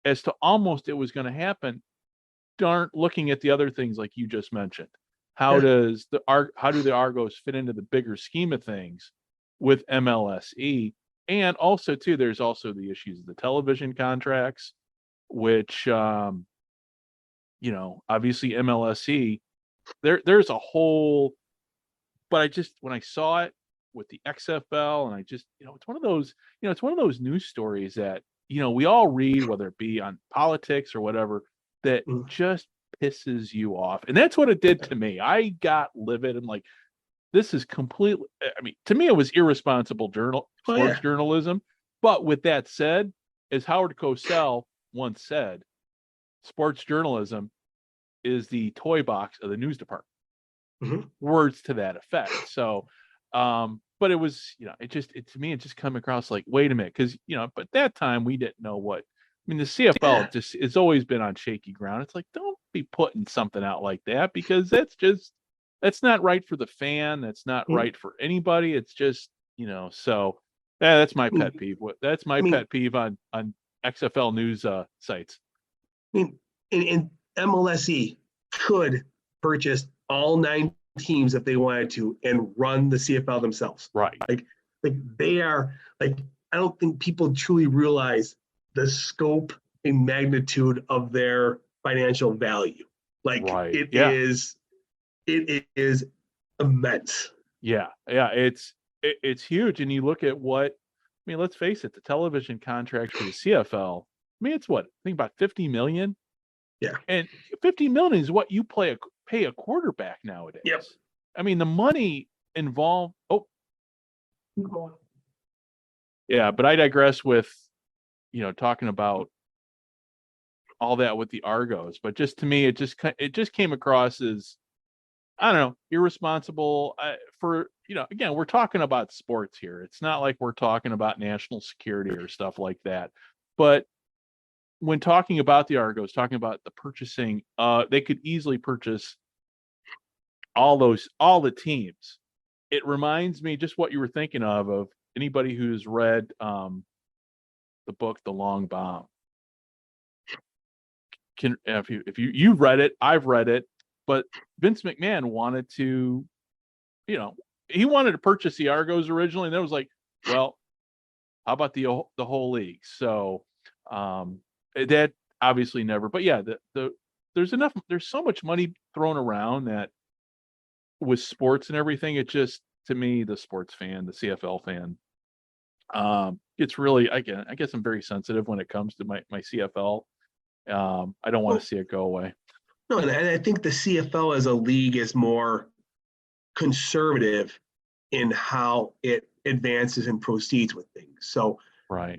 as to almost it was going to happen aren't looking at the other things like you just mentioned. How do the Argos fit into the bigger scheme of things with MLSE? And also too, there's also the issues of the television contracts, which obviously MLSE, there's a whole, but when I saw it with the XFL, and I just, it's one of those news stories that, we all read, whether it be on politics or whatever, that just pisses you off. And that's what it did to me. I got livid and like, this is completely, I mean, to me, it was irresponsible sports journalism. But with that said, as Howard Cosell once said, sports journalism is the toy box of the news department. Mm-hmm. Words to that effect. So, but it was, to me, it just come across like, wait a minute, because, but that time we didn't know what, I mean, the CFL just it's always been on shaky ground. It's like, don't be putting something out like that, because that's not right for the fan. That's not right for anybody. It's just, so that's my pet peeve. That's my pet peeve on XFL news sites. I mean, in MLSE could purchase all 9 teams if they wanted to and run the CFL themselves. Right. Like they are like, I don't think people truly realize the scope and magnitude of their financial value. Like it is immense. Yeah. It's huge. And you look at let's face it, the television contracts for the CFL, I mean, it's what, I think about 50 million. Yeah. And 50 million is what you pay a quarterback nowadays. Yep. I mean, the money involved. Yeah, but I digress with, talking about all that with the Argos. But just to me, it just came across as, I don't know, irresponsible. Again, we're talking about sports here. It's not like we're talking about national security or stuff like that. But when talking about the Argos, talking about the purchasing, they could easily purchase all the teams. It reminds me just what you were thinking of anybody who's read the book The Long Bomb. If you've read it, I've read it, but Vince McMahon wanted to, he wanted to purchase the Argos originally, and then was like, well, how about the whole league? So that obviously never, but yeah, there's so much money thrown around that with sports and everything, it just, to me, the sports fan, the CFL fan, it's really, I guess I'm very sensitive when it comes to my CFL. I don't want to see it go away. No, and I think the CFL as a league is more conservative in how it advances and proceeds with things. So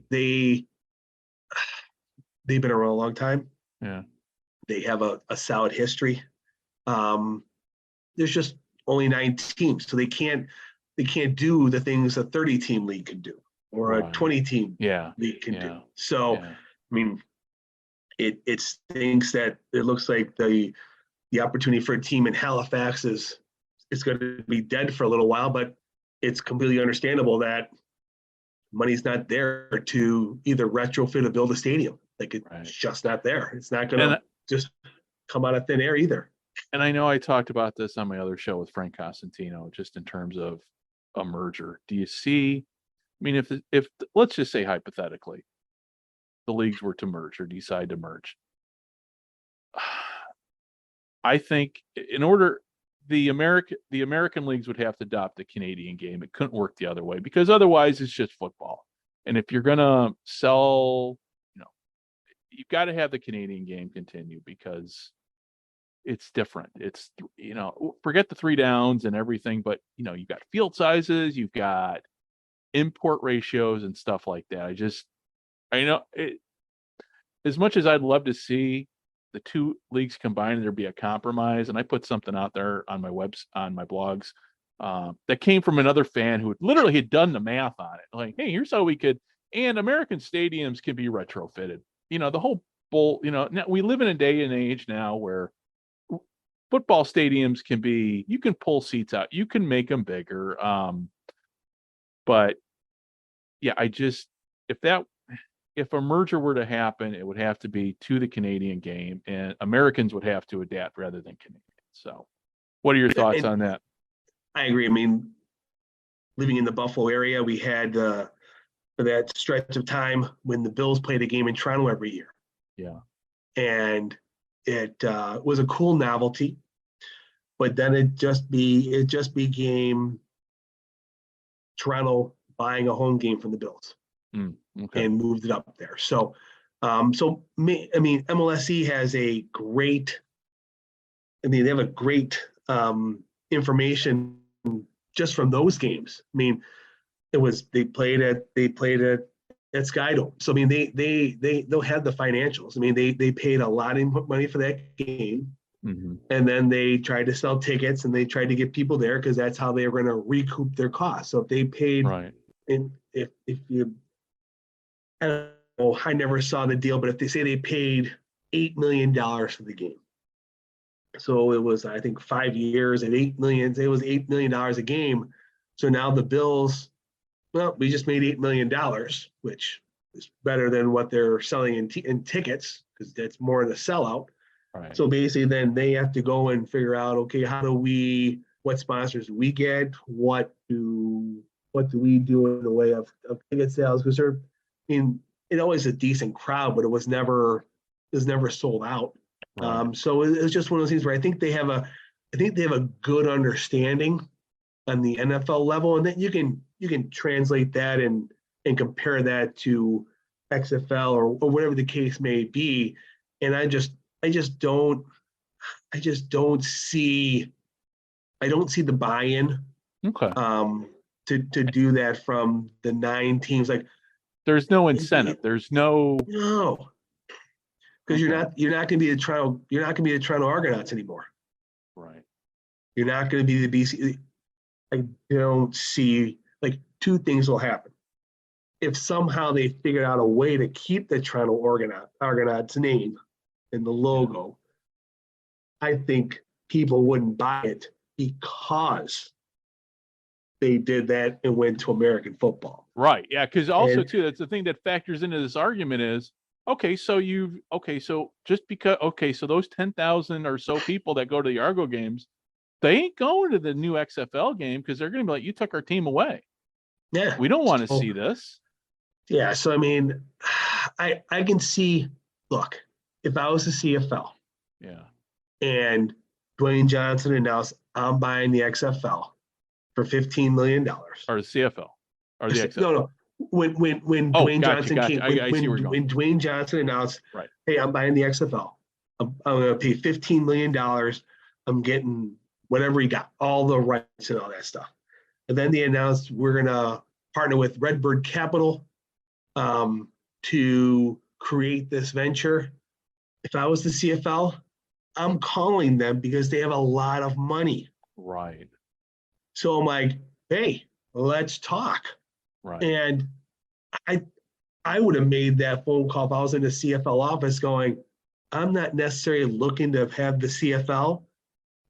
they've been around a long time. Yeah. They have a solid history. There's just only 9 teams, so they can't do the things a 30-team league could do or a Right. 20-team Yeah. league can Yeah. do. So, Yeah. I mean, it stinks that it looks like the opportunity for a team in Halifax is going to be dead for a little while, but it's completely understandable that money's not there to either retrofit or build a stadium. Like it's Right. just not there. It's not going to And just come out of thin air either. and I know I talked about this on my other show with Frank Costantino, just in terms of a merger. Do you see? I mean, if let's just say hypothetically, the leagues were to merge or decide to merge, I think in order the American leagues would have to adopt the Canadian game. It couldn't work the other way because otherwise it's just football. And if you're gonna sell, you've got to have the Canadian game continue because it's different. It's forget the 3 downs and everything, but you've got field sizes, you've got import ratios and stuff like that. I know it, as much as I'd love to see the 2 leagues combined and there be a compromise, and I put something out there on my blogs that came from another fan who literally had done the math on it. Like, hey, here's how we could, and American stadiums can be retrofitted. The whole bull. Now we live in a day and age now where football stadiums you can pull seats out, you can make them bigger. But yeah, if a merger were to happen, it would have to be to the Canadian game, and Americans would have to adapt rather than Canadians. So, what are your thoughts on that? I agree. I mean, living in the Buffalo area, we had for that stretch of time when the Bills played a game in Toronto every year. Yeah. And it was a cool novelty, but then it just became Toronto buying a home game from the Bills. Okay. And moved it up there. So, MLSE has a great. They have a great information just from those games. I mean, they played at Skydome. So I mean, they'll have the financials. I mean, they paid a lot of money for that game, and then they tried to sell tickets and they tried to get people there because that's how they were going to recoup their costs. So if they paid, right, and if you. I don't know, I never saw the deal, but if they say they paid $8 million for the game. So it was, I think, 5 years at $8 million. It was $8 million a game. So now the Bills, well, we just made $8 million, which is better than what they're selling in tickets because that's more of the sellout. right. So basically then they have to go and figure out, okay, what sponsors do we get? What do we do in the way of ticket sales? Because it always a decent crowd, but it was never sold out. Right. So it's just one of those things where I think they have a good understanding on the NFL level, and then you can translate that and compare that to XFL or whatever the case may be. And I don't see the buy-in. Okay. To do that from the 9 teams. Like, there's no incentive. There's no. No, because you're not going to be the Toronto Argonauts anymore. Right. You're not going to be the BC. I don't see, like, 2 things will happen. If somehow they figured out a way to keep the Toronto Argonauts name and the logo, I think people wouldn't buy it because they did that and went to American football. Right. Yeah. Because also too, that's the thing that factors into this argument is, so just because, so those 10,000 or so people that go to the Argo games, they ain't going to the new XFL game because they're going to be like, you took our team away. Yeah. We don't want to see this. Yeah. So, I mean, I can see, look, if I was the CFL. Yeah. And Dwayne Johnson announced, I'm buying the XFL for $15 million. Or the CFL. Or the XFL. No. When Dwayne Johnson came, when Dwayne Johnson announced, right, hey, I'm buying the XFL. I'm going to pay $15 million. I'm getting whatever he got, all the rights and all that stuff. And then they announced we're going to partner with Redbird Capital to create this venture. If I was the CFL, I'm calling them because they have a lot of money. Right. So I'm like, hey, let's talk. Right. And I would have made that phone call if I was in the CFL office going, I'm not necessarily looking to have the CFL,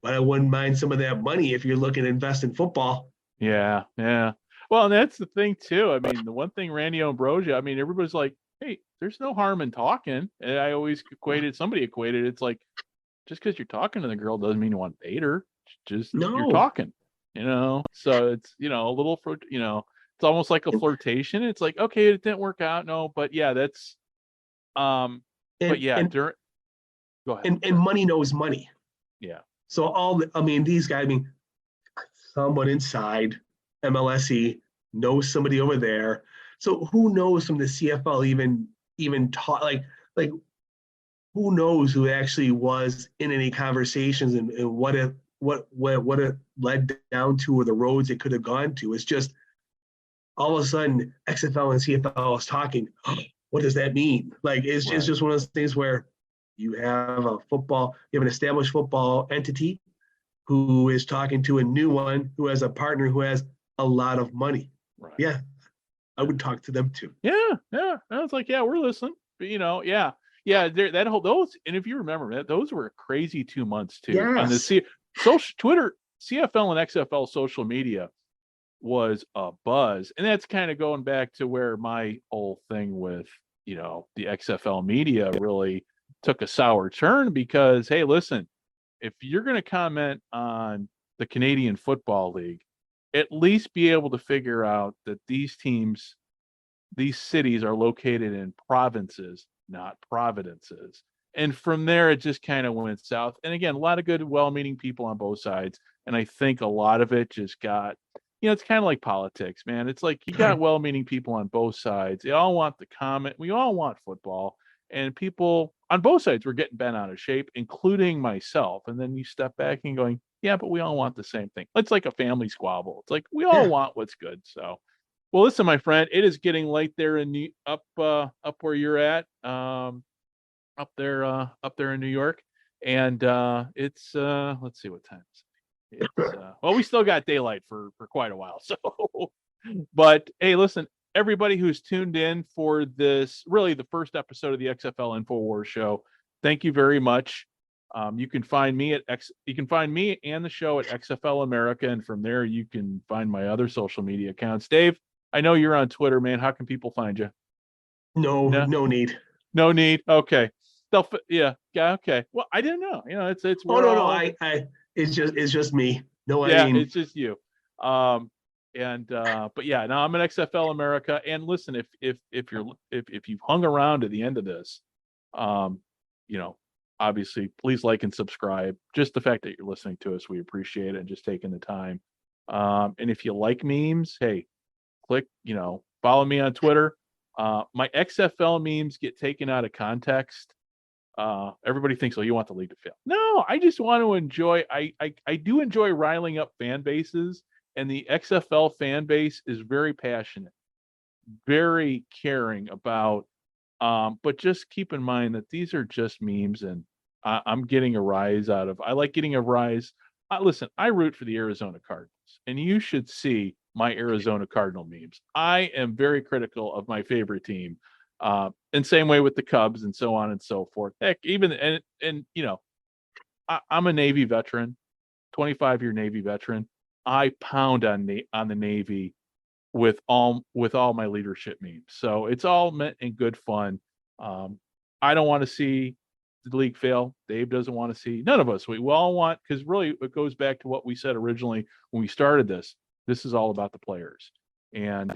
but I wouldn't mind some of that money if you're looking to invest in football. Yeah. Yeah. Well, and that's the thing too. I mean, the one thing Randy Ambrosia, I mean, everybody's like, hey, there's no harm in talking. And I always somebody equated, it's like, just because you're talking to the girl doesn't mean you want to date her. Just you're No. talking, So it's, a little, it's almost like a flirtation. It's like, okay, it didn't work out. No, but yeah, that's, but yeah, go ahead. And money knows money. Yeah. So these guys, someone inside MLSE knows somebody over there. So who knows from the CFL even taught, like who knows who actually was in any conversations and what it led down to, or the roads it could have gone to. It's just all of a sudden XFL and CFL is talking. What does that mean? Like it's just one of those things where you have an established football entity who is talking to a new one who has a partner who has a lot of money. Right. Yeah, I would talk to them too. Yeah. I was like, yeah, we're listening. But, yeah. Those, and if you remember that, those were crazy 2 months too. Yes. On the social Twitter, CFL and XFL social media was a buzz, and that's kind of going back to where my whole thing with the XFL media really took a sour turn, because hey, listen, if you're going to comment on the Canadian Football League, at least be able to figure out that these cities are located in provinces, not providences. And from there, it just kind of went south. And again, a lot of good, well-meaning people on both sides. And I think a lot of it just got, it's kind of like politics, man. It's like you got well-meaning people on both sides. They all want the comment. We all want football. And people on both sides were getting bent out of shape, including myself. And then you step back and going, yeah, but we all want the same thing. It's like a family squabble. It's like we all want what's good. So, well, listen, my friend, it is getting late there up where you're at, up there in New York, and it's let's see what time it's well, we still got daylight for quite a while. So, but hey, listen, everybody who's tuned in for this, really the first episode of the XFL Infowars show, thank you very much. You can find me and the show at XFL America, and from there you can find my other social media accounts. Dave, I know you're on Twitter, man. How can people find you? No need. No need. Okay. Yeah. Okay. Well, I didn't know. It's. No. It's just me. No, yeah, it's just you. But yeah, now I'm an XFL America, and listen, if you've hung around to the end of this, obviously, please like and subscribe. Just the fact that you're listening to us, we appreciate it, and just taking the time. And if you like memes, hey, click, follow me on Twitter. My XFL memes get taken out of context. Everybody thinks, oh, you want the league to fail. No, I just want to enjoy. I do enjoy riling up fan bases, and the XFL fan base is very passionate, very caring about. But just keep in mind that these are just memes, and I'm getting a rise out of. I like getting a rise. Listen, I root for the Arizona Cardinals, and you should see my Arizona Cardinal memes. I am very critical of my favorite team. And same way with the Cubs and so on and so forth. Heck, even I'm a Navy veteran, 25-year Navy veteran. I pound on the Navy with all my leadership memes. So it's all meant in good fun. I don't want to see the league fail. Dave doesn't want to see. None of us. We all want, because really it goes back to what we said originally when we started this. This is all about the players. And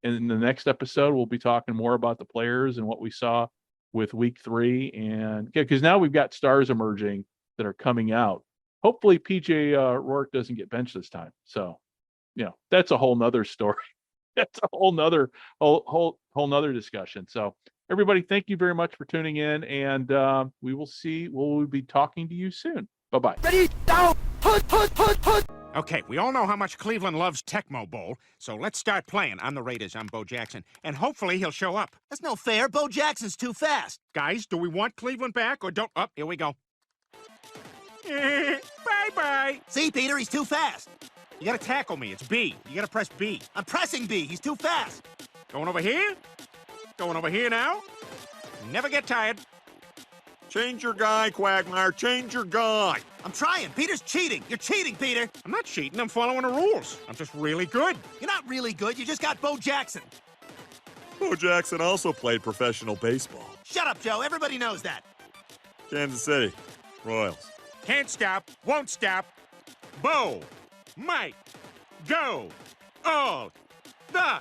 in the next episode, we'll be talking more about the players and what we saw with week 3. And because now we've got stars emerging that are coming out. Hopefully PJ Rourke doesn't get benched this time. So, that's a whole nother story. That's a whole nother discussion. So everybody, thank you very much for tuning in, and we'll be talking to you soon. Bye-bye. Ready, down, put. Okay, we all know how much Cleveland loves Tecmo Bowl, so let's start playing. I'm the Raiders, I'm Bo Jackson, and hopefully he'll show up. That's no fair. Bo Jackson's too fast. Guys, do we want Cleveland back or don't? Oh, here we go. Bye-bye. See, Peter, he's too fast. You gotta tackle me. It's B. You gotta press B. I'm pressing B. He's too fast. Going over here. Going over here now. Never get tired. Change your guy, Quagmire. Change your guy. I'm trying. Peter's cheating. You're cheating, Peter. I'm not cheating. I'm following the rules. I'm just really good. You're not really good. You just got Bo Jackson. Bo Jackson also played professional baseball. Shut up, Joe. Everybody knows that. Kansas City, Royals. Can't stop. Won't stop. Bo. Mike. Go. All. The.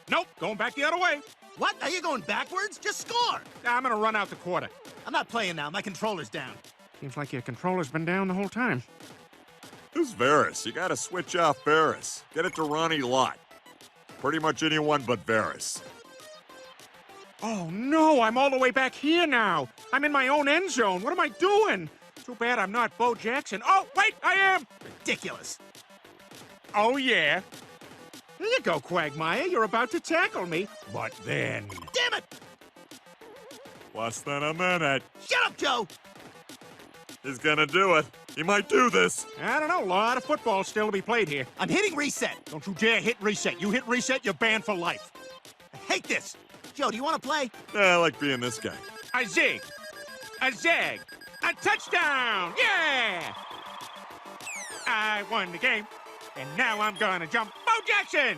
Nope. Going back the other way. What? Are you going backwards? Just score. I'm gonna run out the quarter. I'm not playing now. My controller's down. Seems like your controller's been down the whole time. Who's Varys? You gotta switch off Varys. Get it to Ronnie Lott. Pretty much anyone but Varys. Oh, no, I'm all the way back here now. I'm in my own end zone. What am I doing? Too bad I'm not Bo Jackson. Oh, wait, I am. Ridiculous. Oh, yeah. There you go, Quagmire. You're about to tackle me. But then... Damn it! Less than a minute. Shut up, Joe. He's gonna do it. He might do this. I don't know. A lot of football still to be played here. I'm hitting reset. Don't you dare hit reset. You hit reset, you're banned for life. I hate this. Joe, do you want to play? Yeah, I like being this guy. A zig. A zag. A touchdown. Yeah! I won the game. And now I'm gonna jump Bo Jackson!